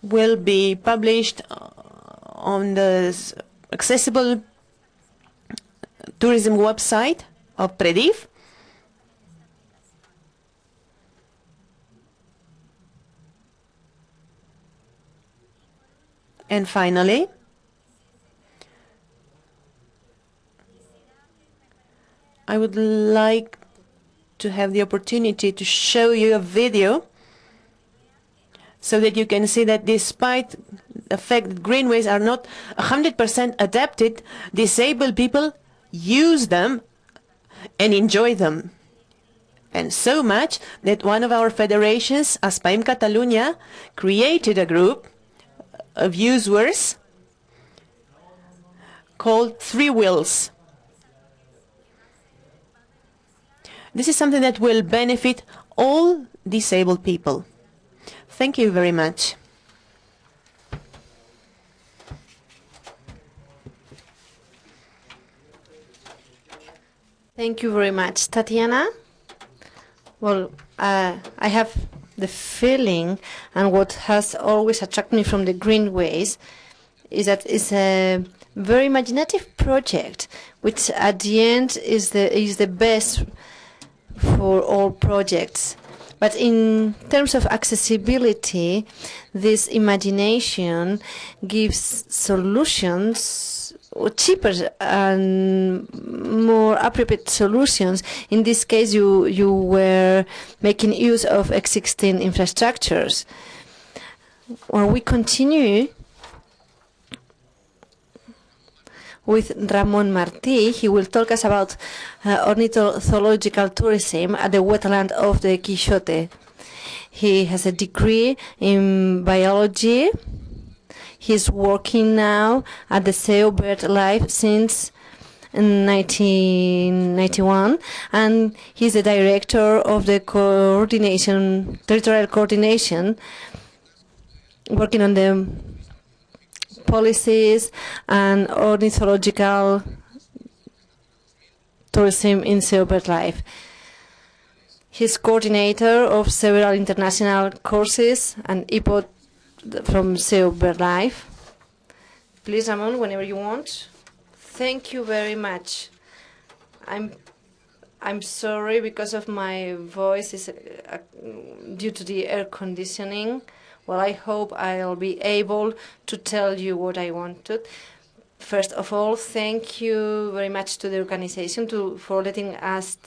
will be published on the accessible tourism website of Prediv. And finally, I would like to have the opportunity to show you a video so that you can see that despite the fact that greenways are not 100% adapted, disabled people use them and enjoy them. And so much that one of our federations, ASPAIM Catalunya, created a group of users called Three Wheels. This is something that will benefit all disabled people. Thank you very much. Thank you very much, Tatiana. Well, I have the feeling, and what has always attracted me from the Greenways is that it's a very imaginative project, which at the end is the best for all projects. But in terms of accessibility, this imagination gives solutions, or cheaper and more appropriate solutions. In this case, you were making use of existing infrastructures. When we continue with Ramon Martí, he will talk us about ornithological tourism at the wetland of the Quixote. He has a degree in biology. He's working now at the Seo BirdLife since 1991, and he's the director of the territorial coordination, working on the policies and ornithological tourism in Seo BirdLife. He's coordinator of several international courses and IPOD from Seo BirdLife. Please, Ramon, whenever you want. Thank you very much. I'm sorry because of my voice is due to the air conditioning. Well, I hope I'll be able to tell you what I wanted. First of all, thank you very much to the organization for letting us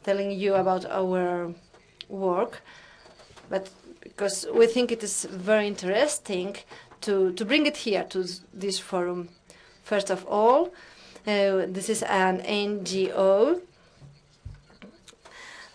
telling you about our work. But because we think it is very interesting to bring it here to this forum. First of all, this is an NGO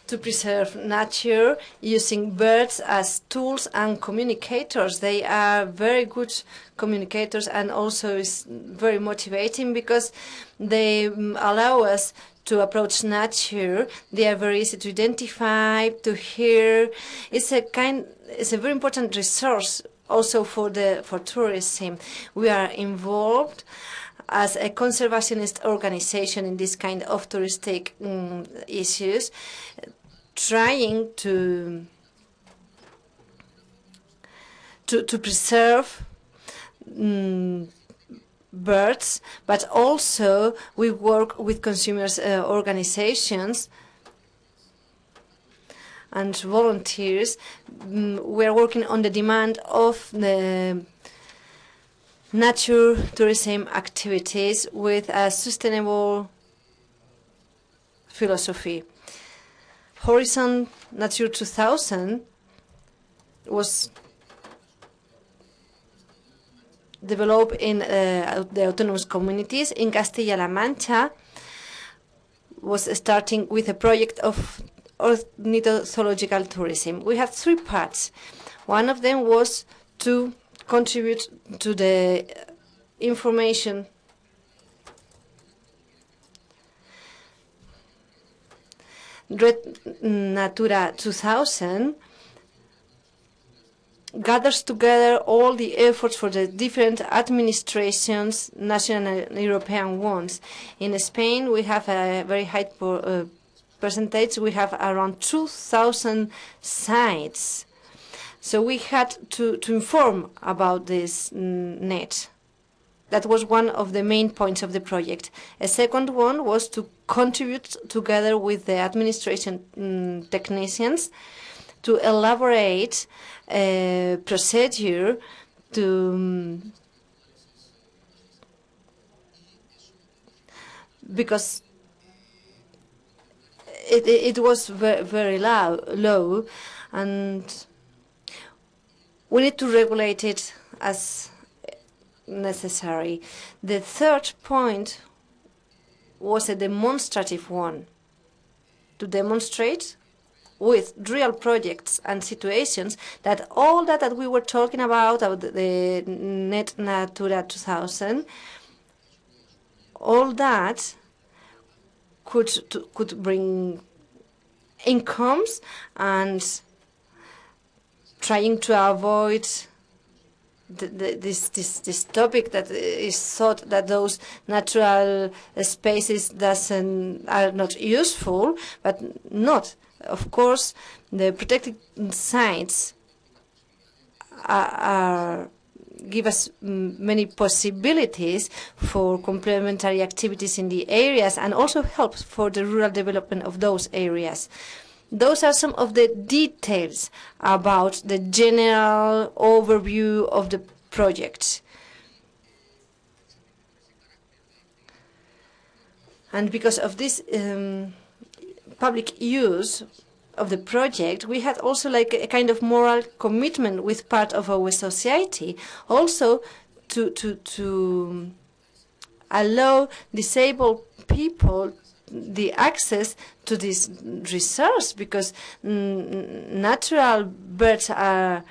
to preserve nature using birds as tools and communicators. They are very good communicators, and also is very motivating because they allow us to approach nature. They are very easy to identify, to hear. It's a very important resource also for tourism. We are involved as a conservationist organization in this kind of touristic issues, trying to preserve birds, but also we work with consumers organizations and volunteers. We are working on the demand of the nature tourism activities with a sustainable philosophy. Horizon Nature 2000 was developed in the autonomous communities. In Castilla-La Mancha was starting with a project of ornithological tourism. We have three parts. One of them was to contribute to the information Red Natura 2000 gathers together all the efforts for the different administrations, national and European ones. In Spain, we have a very high percentage. We have around 2,000 sites. So we had to inform about this net. That was one of the main points of the project. A second one was to contribute together with the administration technicians to elaborate a procedure to because it was very low, and we need to regulate it as necessary. The third point was a demonstrative one, to demonstrate with real projects and situations that all that we were talking about the Net Natura 2000, all that could bring incomes, and trying to avoid this topic that is thought that those natural spaces are not useful, but not. Of course, the protected sites give us many possibilities for complementary activities in the areas, and also helps for the rural development of those areas. Those are some of the details about the general overview of the project. And because of this public use of the project, we had also like a kind of moral commitment with part of our society, also to allow disabled people the access to this resource, because natural birds are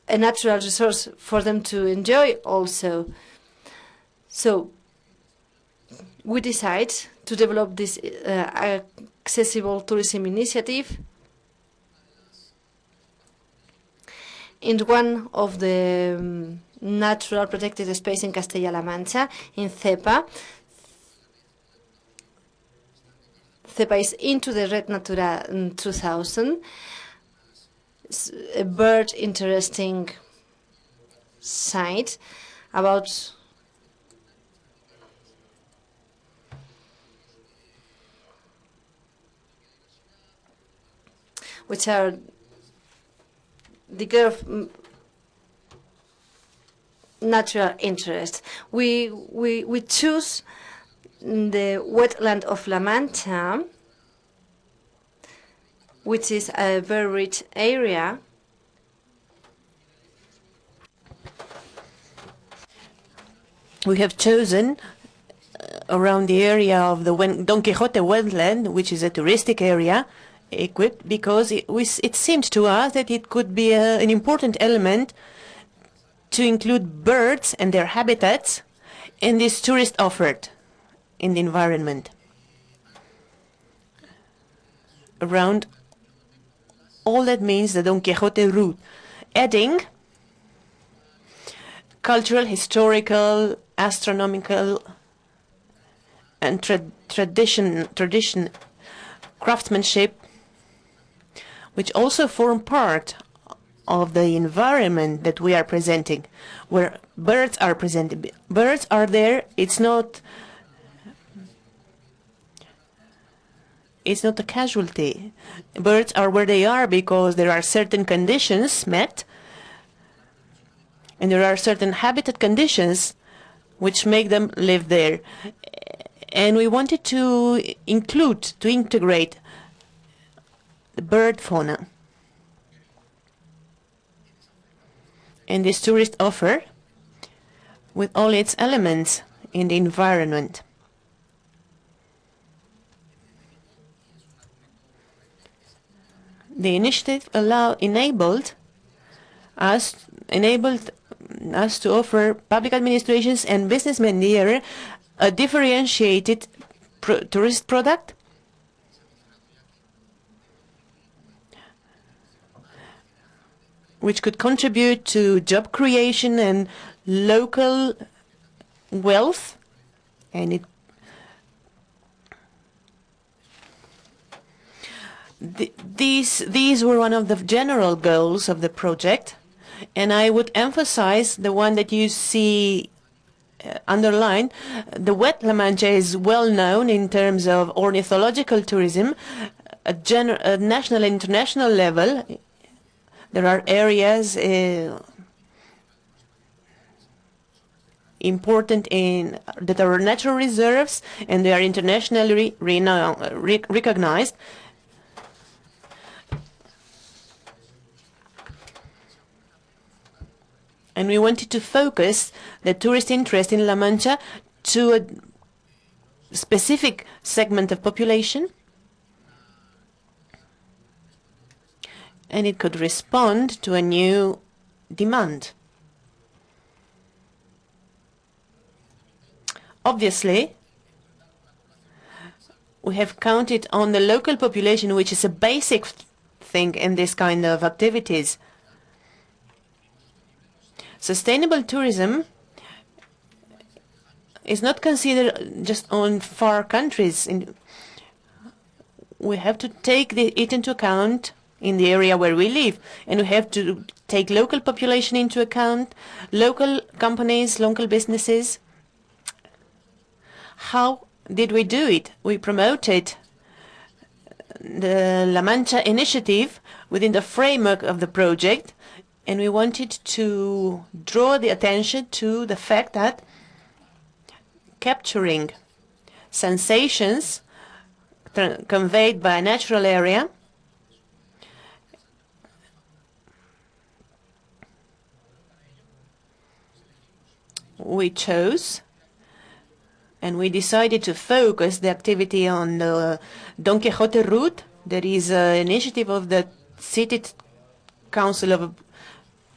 a natural resource for them to enjoy also. So we decide to develop this accessible tourism initiative in one of the natural protected space in Castilla-La Mancha, in Cepa. Cepa is into the Red Natura 2000. It's a bird interesting site about which are the natural interest. We choose the wetland of La Mancha, which is a very rich area. We have chosen around the area of the Don Quixote wetland, which is a touristic area, equipped because it seemed to us that it could be an important element to include birds and their habitats in this tourist offered in the environment around all that means the Don Quixote route, adding cultural, historical, astronomical, and tradition, craftsmanship, which also form part of the environment that we are presenting, where birds are presented. Birds are there. It's not a casualty. Birds are where they are because there are certain conditions met, and there are certain habitat conditions which make them live there. And we wanted to integrate the bird fauna in this tourist offer with all its elements in the environment. The initiative enabled us to offer public administrations and businessmen there a differentiated tourist product which could contribute to job creation and local wealth, and these were one of the general goals of the project, and I would emphasize the one that you see underlined. The wet La Mancha is well known in terms of ornithological tourism at national and international level. There are areas important that are natural reserves, and they are internationally recognized. And we wanted to focus the tourist interest in La Mancha to a specific segment of population, and it could respond to a new demand. Obviously, we have counted on the local population, which is a basic thing in this kind of activities. Sustainable tourism is not considered just on far countries. We have to take it into account in the area where we live, and we have to take local population into account, local companies, local businesses. How did we do it? We promoted the La Mancha initiative within the framework of the project, and we wanted to draw the attention to the fact that capturing sensations conveyed by a natural area we chose, and we decided to focus the activity on the Don Quixote route. There is an initiative of the City Council of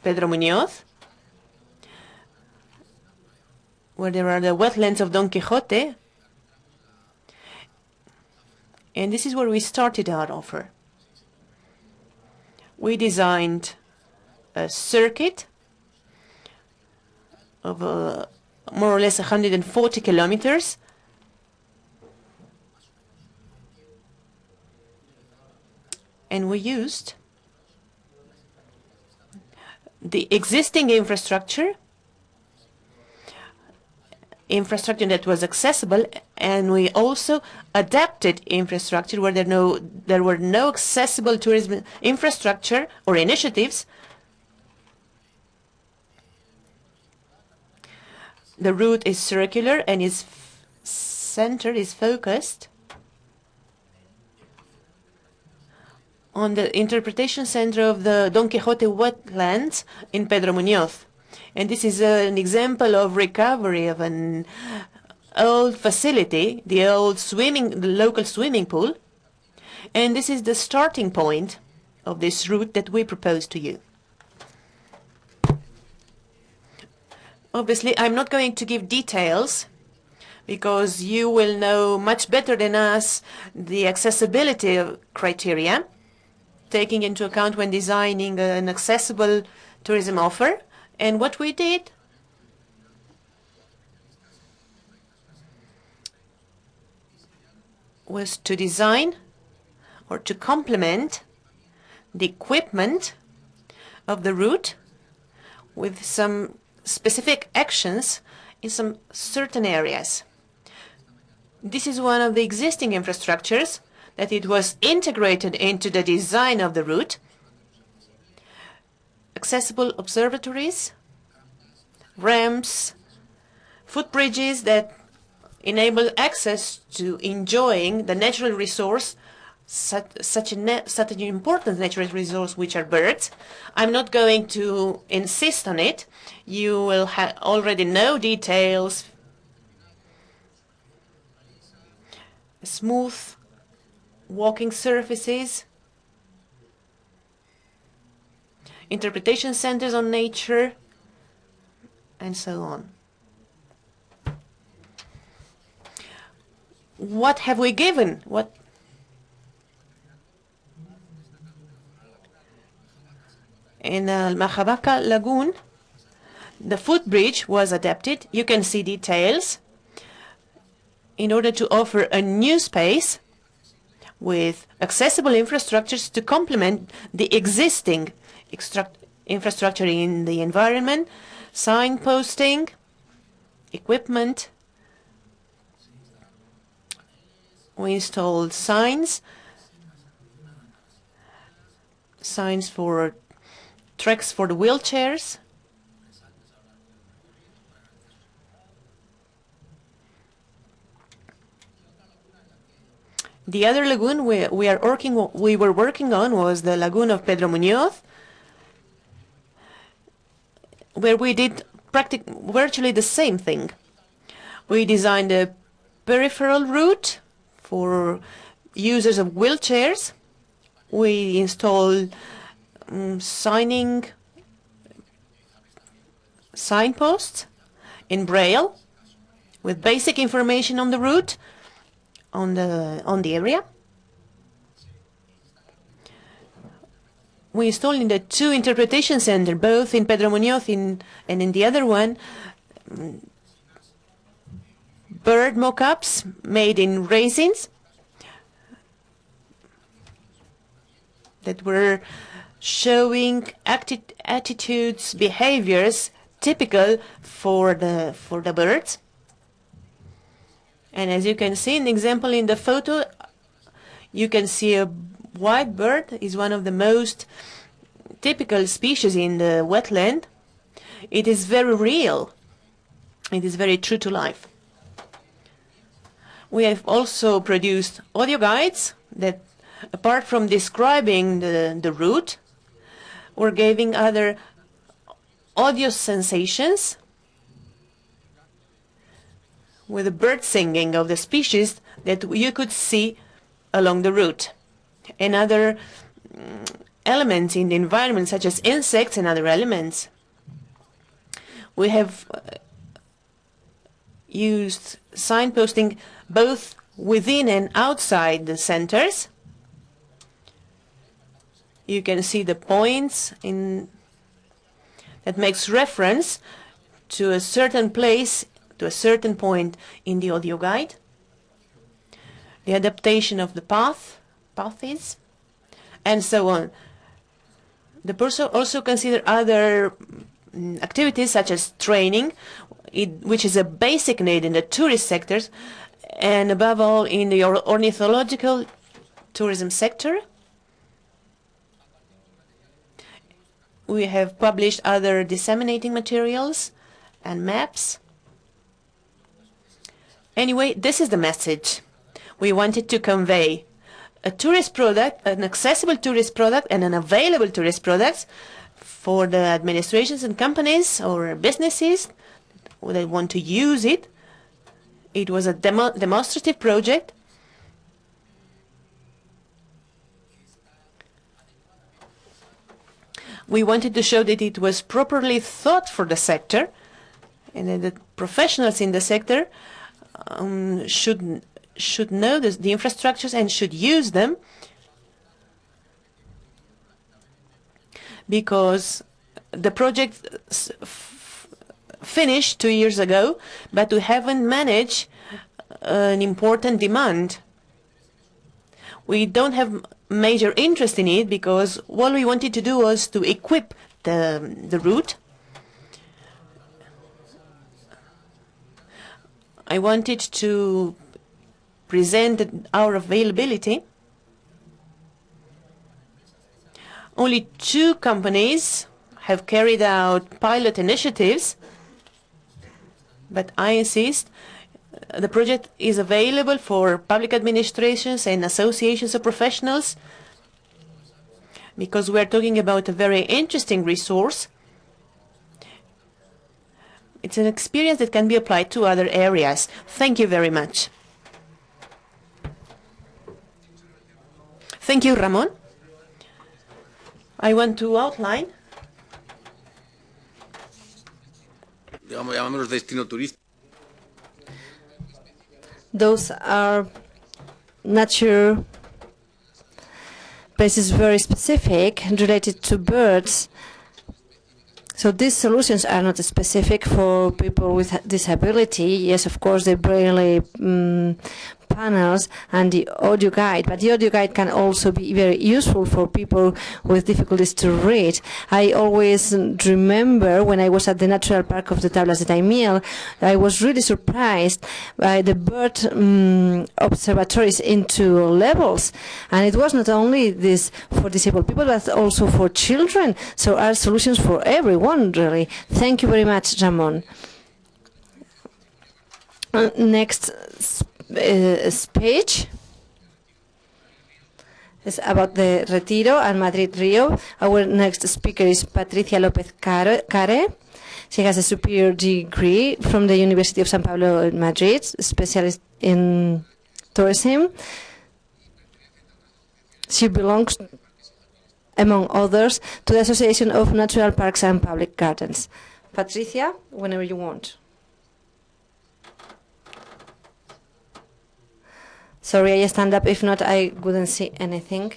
Pedro Muñoz, where there are the wetlands of Don Quixote, and this is where we started our offer. We designed a circuit of more or less 140 kilometers, and we used the existing infrastructure that was accessible, and we also adapted infrastructure where there were no accessible tourism infrastructure or initiatives. The route is circular, and its center is focused on the interpretation center of the Don Quixote wetlands in Pedro Muñoz. And this is an example of recovery of an old facility, the local swimming pool. And this is the starting point of this route that we propose to you. Obviously, I'm not going to give details because you will know much better than us the accessibility criteria, taking into account when designing an accessible tourism offer. And what we did was to design or to complement the equipment of the route with some specific actions in some certain areas. This is one of the existing infrastructures that it was integrated into the design of the route. Accessible observatories, ramps, footbridges that enable access to enjoying the natural resource, such an important natural resource, which are birds. I'm not going to insist on it. You will already know details. Smooth walking surfaces, interpretation centers on nature, and so on. What have we given? In the Mahabaka Lagoon, the footbridge was adapted. You can see details in order to offer a new space with accessible infrastructures to complement the existing infrastructure in the environment, signposting, equipment. We installed signs for tracks for the wheelchairs. The other lagoon we were working on was the lagoon of Pedro Muñoz, where we did virtually the same thing. We designed a peripheral route for users of wheelchairs. We installed signposts in Braille with basic information on the route, on the area. We installed in the two interpretation centers, both in Pedro Muñoz and in the other one, bird mock-ups made in resins that were showing attitudes, behaviors typical for the birds. And as you can see in the example in the photo, you can see a white bird is one of the most typical species in the wetland. It is very real. It is very true to life. We have also produced audio guides that, apart from describing the route, were giving other audio sensations with the bird singing of the species that you could see along the route, and other elements in the environment, such as insects and other elements. We have used signposting both within and outside the centers. You can see the points that makes reference to a certain place, to a certain point in the audio guide. The adaptation of the paths, and so on. The person also consider other activities such as training, which is a basic need in the tourist sectors, and above all in the ornithological tourism sector. We have published other disseminating materials and maps. Anyway, this is the message we wanted to convey. A tourist product, an accessible tourist product, and an available tourist product for the administrations and companies or businesses that want to use it. It was a demonstrative project. We wanted to show that it was properly thought for the sector, and that the professionals in the sector should know the infrastructures and should use them, because the project finished 2 years ago, but we haven't managed an important demand. We don't have major interest in it because what we wanted to do was to equip the route. I wanted to present our availability. Only 2 companies have carried out pilot initiatives, but I insist the project is available for public administrations and associations of professionals, because we are talking about a very interesting resource. It's an experience that can be applied to other areas. Thank you very much. Thank you, Ramon. I want to outline those are nature places very specific and related to birds So these solutions are not specific for people with disability. Yes, of course, the braille panels and the audio guide, but the audio guide can also be very useful for people with difficulties to read. I always remember when I was at the Natural Park of the Tablas de Daimiel, I was really surprised by the bird observatories in 2 levels, and it was not only this for disabled people but also for children. So are solutions for everyone, really. Thank you very much, Ramon. Next page is about the Retiro and Madrid Rio. Our next speaker is Patricia López Care. She has a superior degree from the University of San Pablo in Madrid, specialist in tourism. She belongs, among others, to the Association of Natural Parks and Public Gardens. Patricia, whenever you want. Sorry, I stand up. If not, I wouldn't see anything.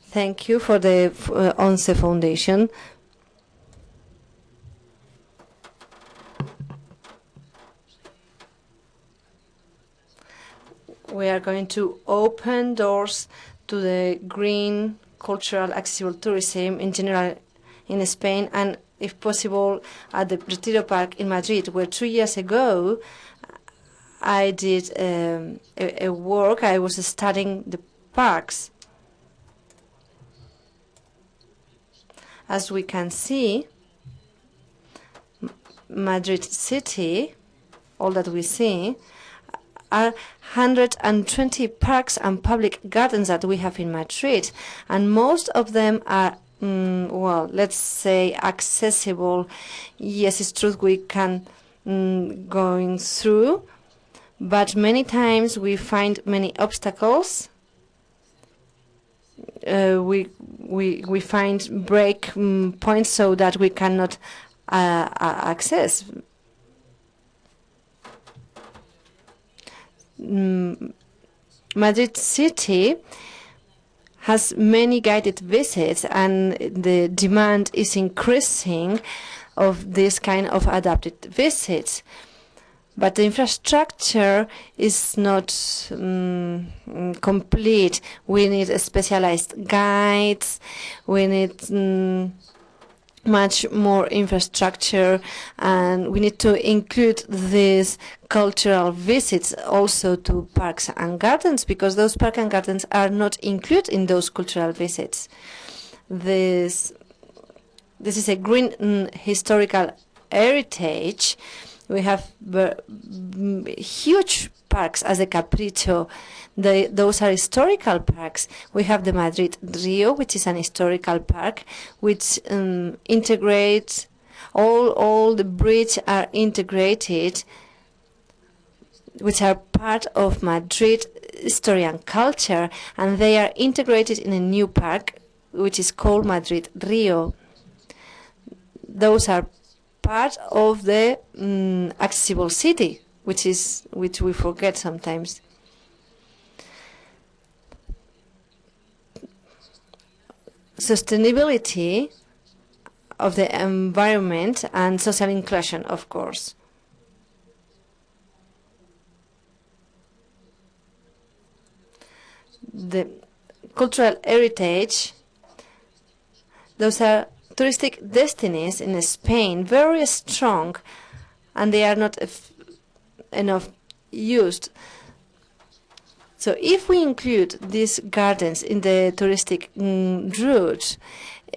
Thank you for the ONCE Foundation. We are going to open doors to the green, cultural, accessible tourism in general in Spain, and if possible at the Retiro Park in Madrid, where 2 years ago I did a work. I was studying the parks. As we can see, Madrid city, all that we see, are 120 parks and public gardens that we have in Madrid, and most of them are, well, let's say accessible. Yes, it's true, we can going through, but many times we find many obstacles. We find break points so that we cannot access. Madrid city has many guided visits, and the demand is increasing of this kind of adapted visits. But the infrastructure is not complete. We need specialized guides. We need much more infrastructure, and we need to include these cultural visits also to parks and gardens, because those parks and gardens are not included in those cultural visits. This is a green historical heritage. We have huge parks as the Capricho. Those are historical parks. We have the Madrid Rio, which is an historical park, which integrates all the bridges are integrated, which are part of Madrid history and culture, and they are integrated in a new park, which is called Madrid Rio. Those are part of the accessible city, which we forget sometimes. Sustainability of the environment and social inclusion, of course. The cultural heritage, those are touristic destinies in Spain, very strong, and they are not enough used. So if we include these gardens in the touristic route,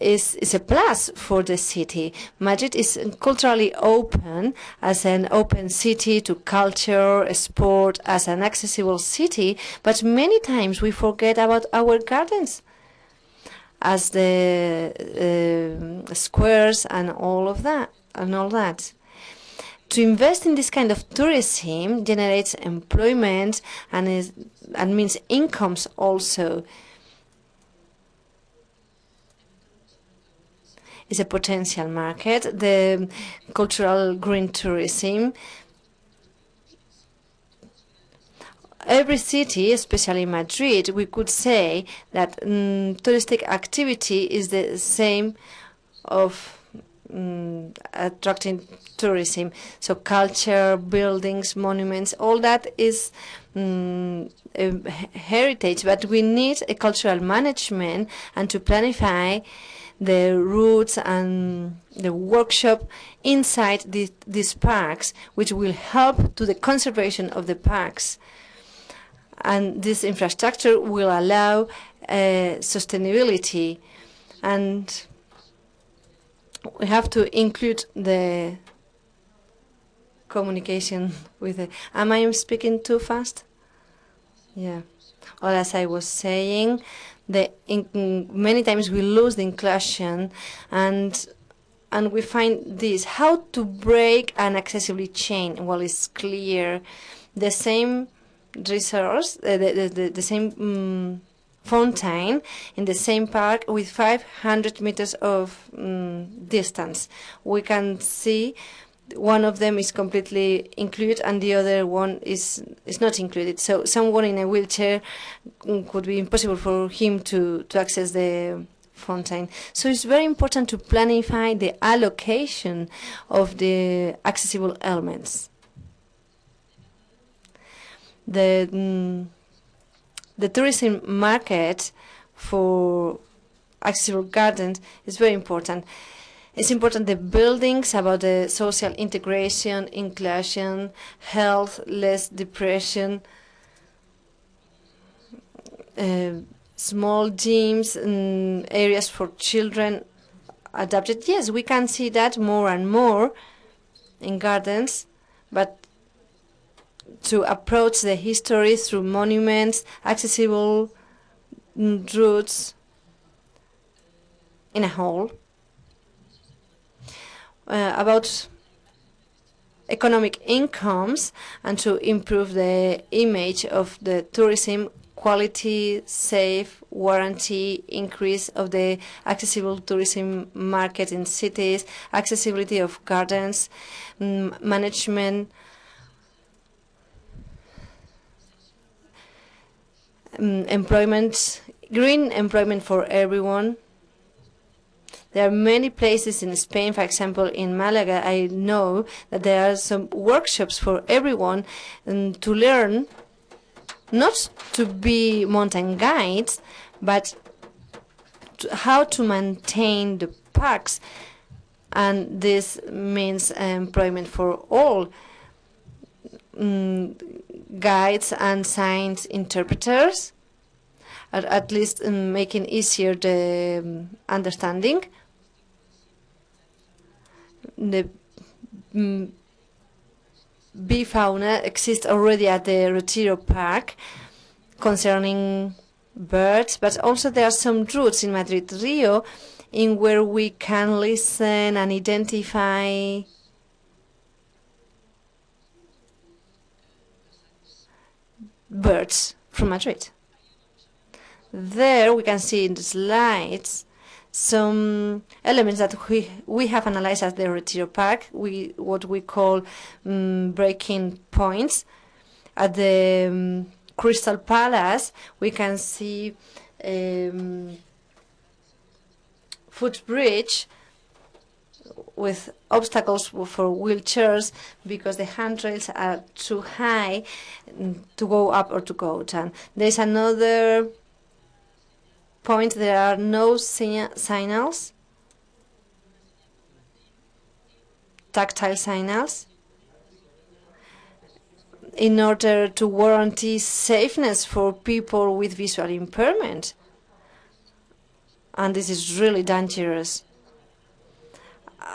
is a plus for the city. Madrid is culturally open, as an open city to culture, sport, as an accessible city, but many times we forget about our gardens, as the squares and all of that, To invest in this kind of tourism generates employment and means incomes also. It's a potential market. The cultural green tourism. Every city, especially Madrid, we could say that touristic activity is the same of attracting tourism. So culture, buildings, monuments, all that is heritage, but we need a cultural management and to planify the routes and the workshop inside these parks, which will help to the conservation of the parks. And this infrastructure will allow sustainability, and we have to include the communication with it. Am I speaking too fast? Yeah. Well, as I was saying, many times we lose the inclusion, and we find this, how to break an accessibility chain. Well, it's clear. The same resource, the same fountain in the same park with 500 meters of distance. We can see one of them is completely included and the other one is not included. So someone in a wheelchair could be impossible for him to access the fountain. So it's very important to planify the allocation of the accessible elements. The tourism market for accessible gardens is very important. It's important the buildings about the social integration, inclusion, health, less depression, small gyms, areas for children adapted. Yes, we can see that more and more in gardens, but to approach the history through monuments, accessible routes in a whole. About economic incomes and to improve the image of the tourism, quality, safe, warranty, increase of the accessible tourism market in cities, accessibility of gardens, management, employment, green employment for everyone. There are many places in Spain, for example, in Malaga, I know that there are some workshops for everyone to learn not to be mountain guides, but how to maintain the parks. And this means employment for all guides and signs interpreters, at least making easier the understanding. The bee fauna exists already at the Retiro Park concerning birds, but also there are some routes in Madrid Rio in where we can listen and identify birds from Madrid. There we can see in the slides some elements that we have analyzed at the Retiro Park, what we call breaking points. At the Crystal Palace, we can see footbridge with obstacles for wheelchairs because the handrails are too high to go up or to go down. There's another point, there are no signals, tactile signals, in order to guarantee safeness for people with visual impairment. And this is really dangerous.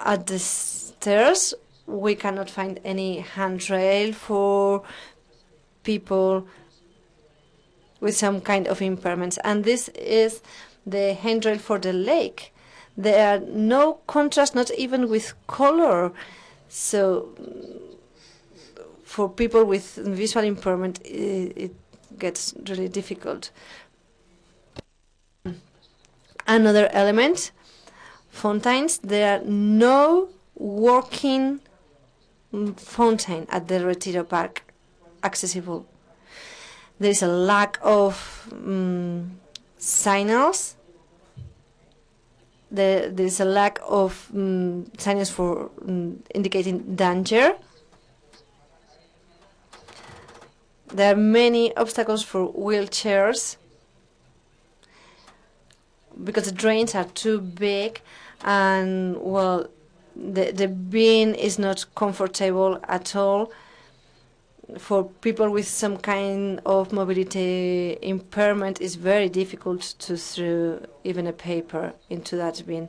At the stairs, we cannot find any handrail for people with some kind of impairments. And this is the handrail for the lake. There are no contrast, not even with color. So for people with visual impairment, it gets really difficult. Another element, fountains. There are no working fountain at the Retiro Park accessible. There is a lack of signals there's a lack of signage for indicating danger. There are many obstacles for wheelchairs because the drains are too big, and well, the bin is not comfortable at all. For people with some kind of mobility impairment, it's very difficult to throw even a paper into that bin.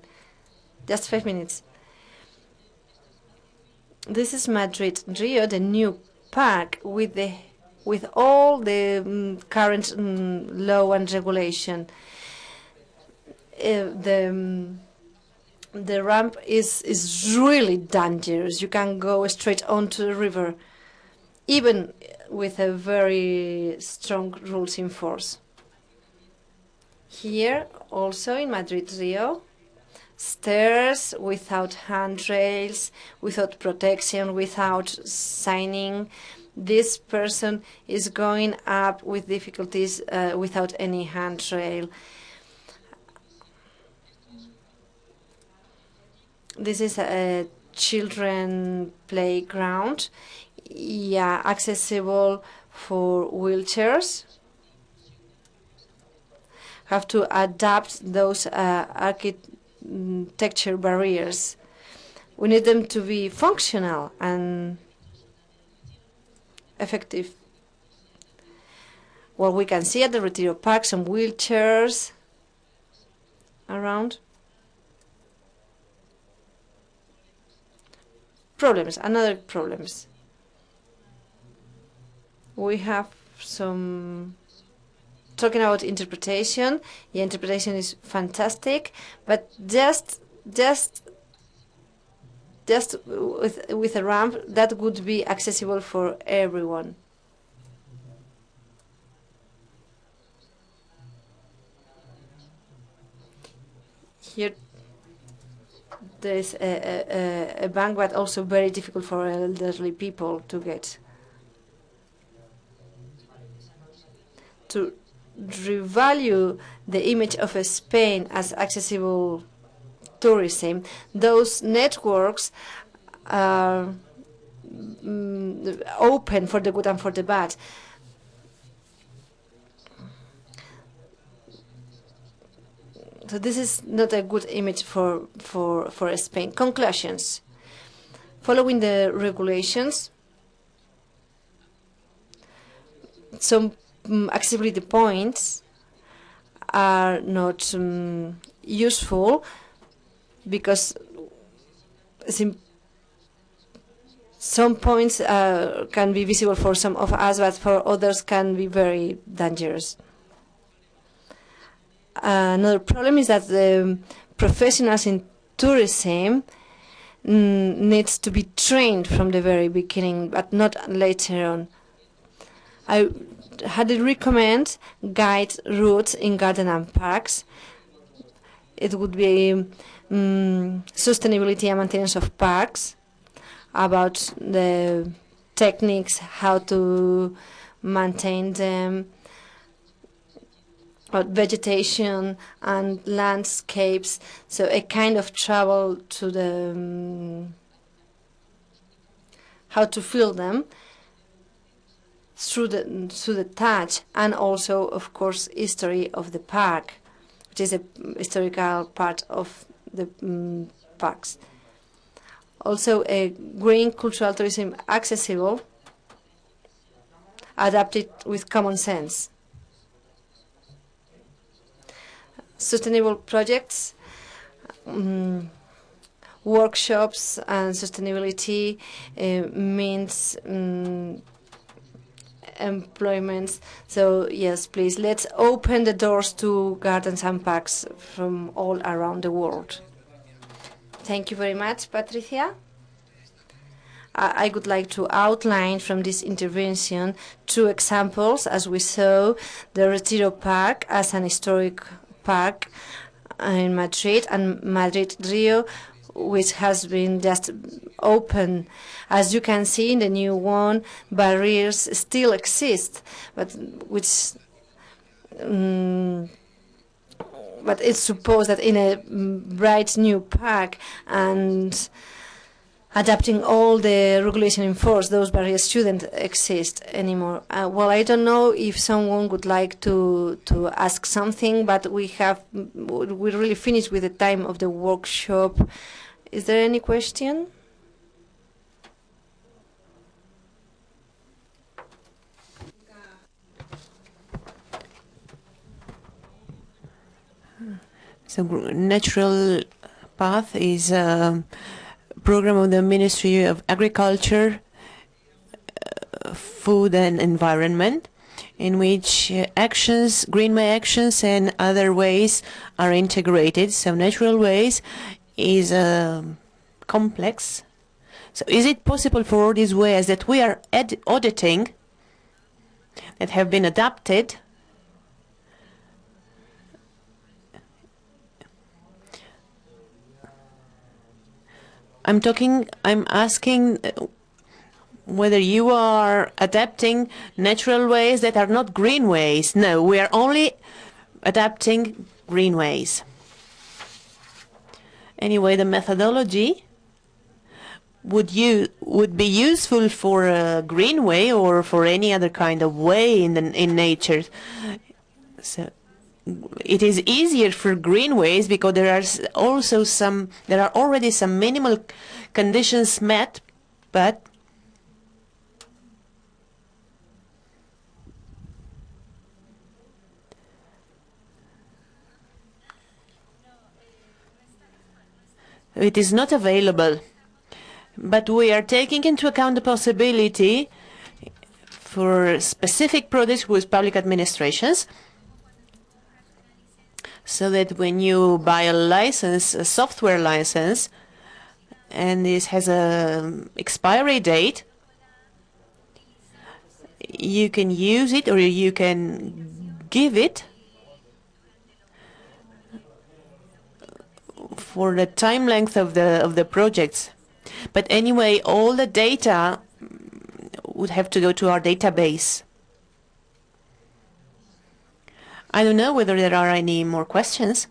Just 5 minutes. This is Madrid Rio, the new park with all the current law and regulation. The ramp is really dangerous. You can go straight onto the river, even with a very strong rules in force. Here, also in Madrid Rio, stairs without handrails, without protection, without signing. This person is going up with difficulties without any handrail. This is a children playground, yeah, accessible for wheelchairs. Have to adapt those architecture barriers. We need them to be functional and effective. Well, we can see at the Retiro Park some wheelchairs around. Another problems. We have some talking about interpretation. Yeah, interpretation is fantastic, but just with a ramp that would be accessible for everyone. Here there's a bank, but also very difficult for elderly people to get. To revalue the image of Spain as accessible tourism, those networks are open for the good and for the bad. So this is not a good image for Spain. Conclusions. Following the regulations, some accessibility points are not useful because some points can be visible for some of us, but for others can be very dangerous. Another problem is that the professionals in tourism needs to be trained from the very beginning, but not later on. I had recommend guide routes in garden and parks. It would be sustainability and maintenance of parks, about the techniques, how to maintain them, about vegetation and landscapes. So a kind of travel to the how to feel them through the touch, and also, of course, history of the park, which is a historical part of the parks. Also, a green cultural tourism accessible, adapted with common sense. Sustainable projects, workshops, and sustainability means employment. So yes, please, let's open the doors to gardens and parks from all around the world. Thank you very much, Patricia. I would like to outline from this intervention 2 examples. As we saw, the Retiro Park as an historic park in Madrid, and Madrid Rio, which has been just open. As you can see in the new one, barriers still exist, but which but it's supposed that in a bright new park and adapting all the regulation in force, those barriers shouldn't exist anymore. Well, I don't know if someone would like to ask something, but we really finished with the time of the workshop. Is there any question? So Natural Path is a program of the Ministry of Agriculture, Food and Environment, in which actions, greenway actions and other ways are integrated. So Natural Ways is complex. So is it possible for all these ways that we are auditing that have been adapted I'm asking whether you are adapting natural ways that are not greenways. No, we are only adapting greenways. Anyway, the methodology would be useful for a greenway or for any other kind of way in nature. So it is easier for greenways because there are already some minimal conditions met, but it is not available. But we are taking into account the possibility for specific projects with public administrations, so that when you buy a license, a software license, and this has a expiry date, you can use it or you can give it for the time length of the projects. But anyway, all the data would have to go to our database. I don't know whether there are any more questions.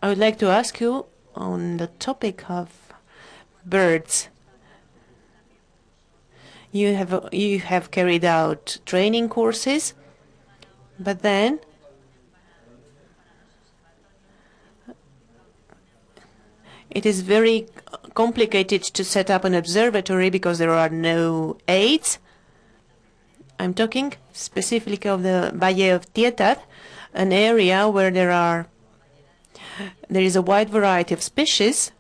I would like to ask you on the topic of birds. You have carried out training courses, but then it is very complicated to set up an observatory because there are no aids. I'm talking specifically of the Valle of Tietar, an area where there is a wide variety of species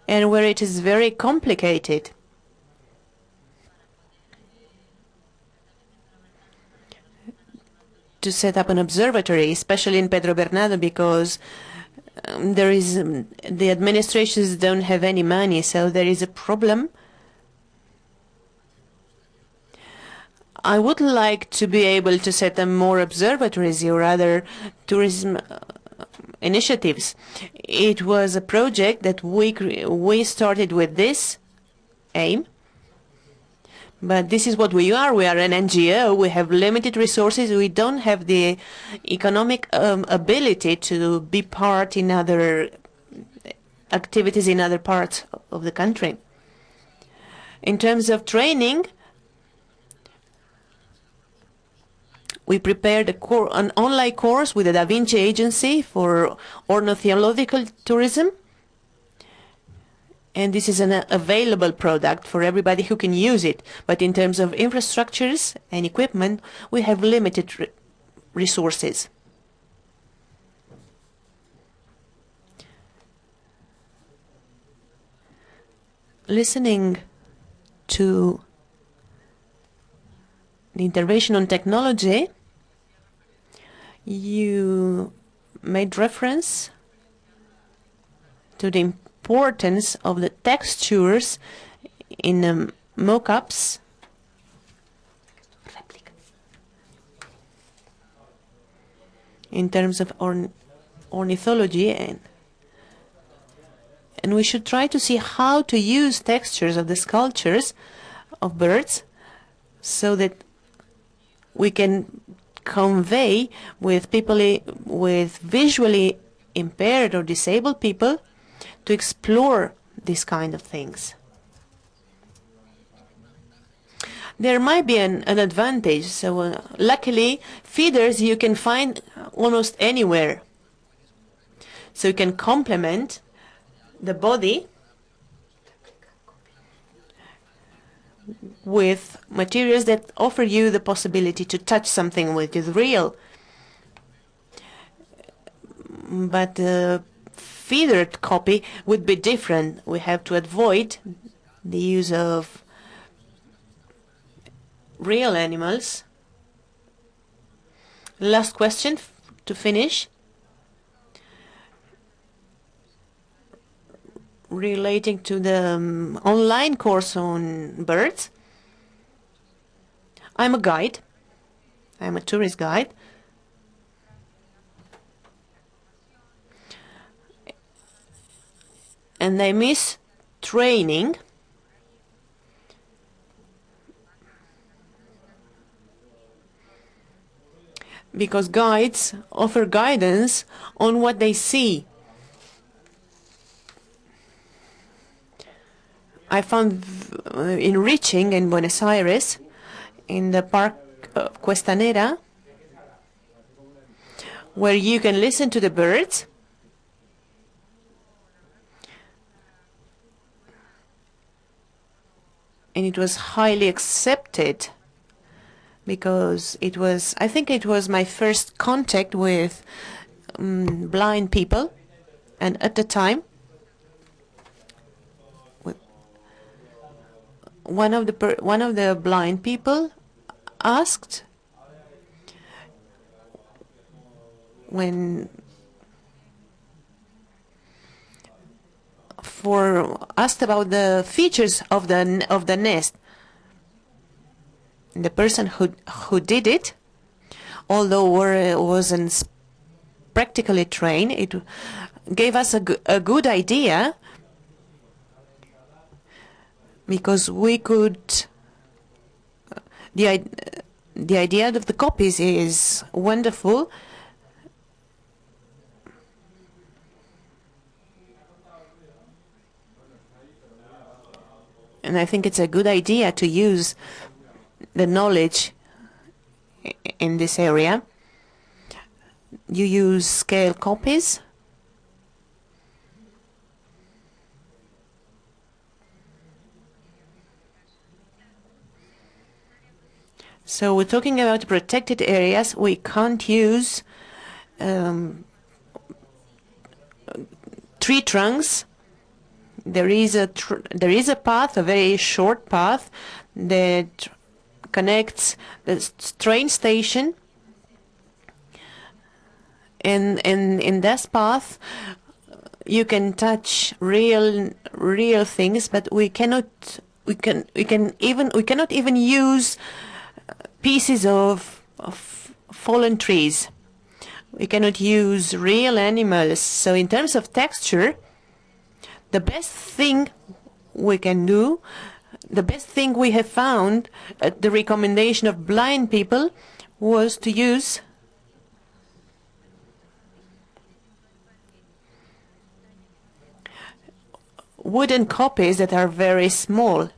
and where it is very complicated. To set up an observatory, especially in Pedro Bernardo, because the administrations don't have any money, so there is a problem. I would like to be able to set up more observatories or other tourism initiatives. It was a project that we started with this aim. But this is what we are. We are an NGO. We have limited resources. We don't have the economic ability to be part in other activities in other parts of the country. In terms of training, we prepared an online course with the Da Vinci Agency for ornithological tourism. And this is an available product for everybody who can use it. But in terms of infrastructures and equipment, we have limited resources. Listening to the intervention on technology, you made reference to the importance of the textures in mock-ups. In terms of ornithology And we should try to see how to use textures of the sculptures of birds so that we can convey with people with visually impaired or disabled people to explore these kind of things. There might be an advantage. So luckily, feeders you can find almost anywhere. So you can complement the body with materials that offer you the possibility to touch something which is real. But the feathered copy would be different. We have to avoid the use of real animals. Last question to finish. Relating to the online course on birds. I'm a guide. I'm a tourist guide. And I miss training because guides offer guidance on what they see. I found enriching in Buenos Aires, in the Park Costanera, where you can listen to the birds and it was highly accepted because it was, I think it was my first contact with blind people, and at the time one of the blind people asked asked about the features of the nest. The person who did it, although wasn't practically trained, it gave us a good idea, because we could. The idea of the copies is wonderful. And I think it's a good idea to use the knowledge in this area. You use scale copies. So we're talking about protected areas. We can't use tree trunks. There is a path, a very short path, that connects the train station, and in this path you can touch real things, but we cannot even use pieces of fallen trees. We cannot use real animals. So in terms of texture, the best thing we can do, the best thing we have found at the recommendation of blind people, was to use wooden copies that are very small.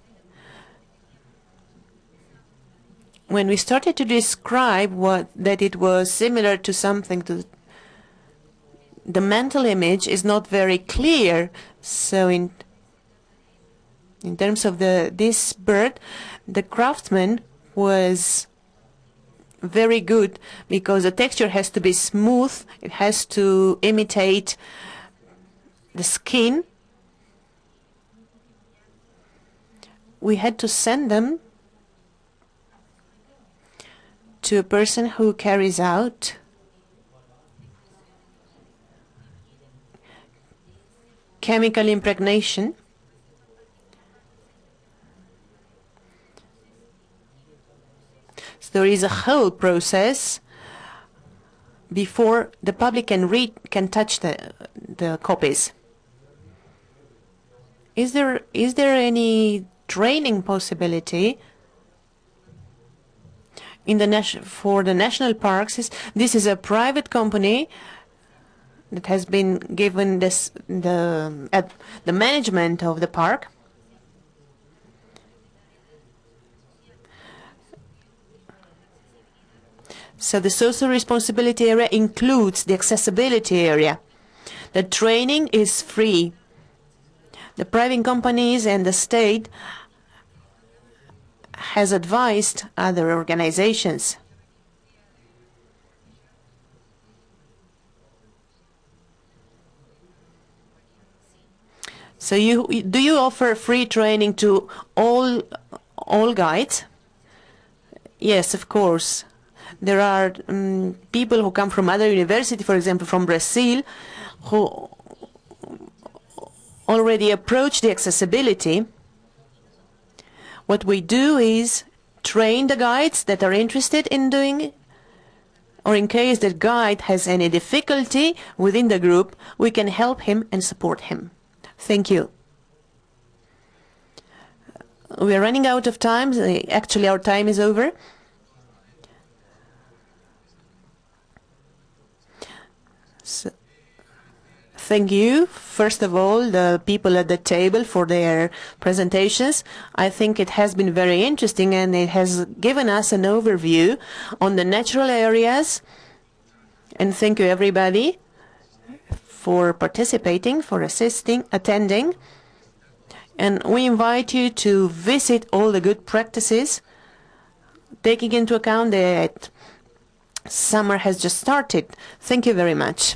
When we started to describe that it was similar to something, the mental image is not very clear. So in terms of this bird, the craftsman was very good, because the texture has to be smooth. It has to imitate the skin. We had to send them to a person who carries out chemical impregnation. So there is a whole process before the public can touch the copies. Is there any training possibility in for the national parks? This is a private company that has been given the management of the park. So the social responsibility area includes the accessibility area. The training is free. The private companies and the state has advised other organizations. So do you offer free training to all guides? Yes, of course. There are people who come from other universities, for example, from Brazil, who already approach the accessibility. What we do is train the guides that are interested in doing it, or in case the guide has any difficulty within the group, we can help him and support him. Thank you. We are running out of time. Actually, our time is over. So, thank you, first of all, the people at the table for their presentations. I think it has been very interesting and it has given us an overview on the natural areas. And thank you, everybody, for participating, for attending. And we invite you to visit all the good practices, taking into account that summer has just started. Thank you very much.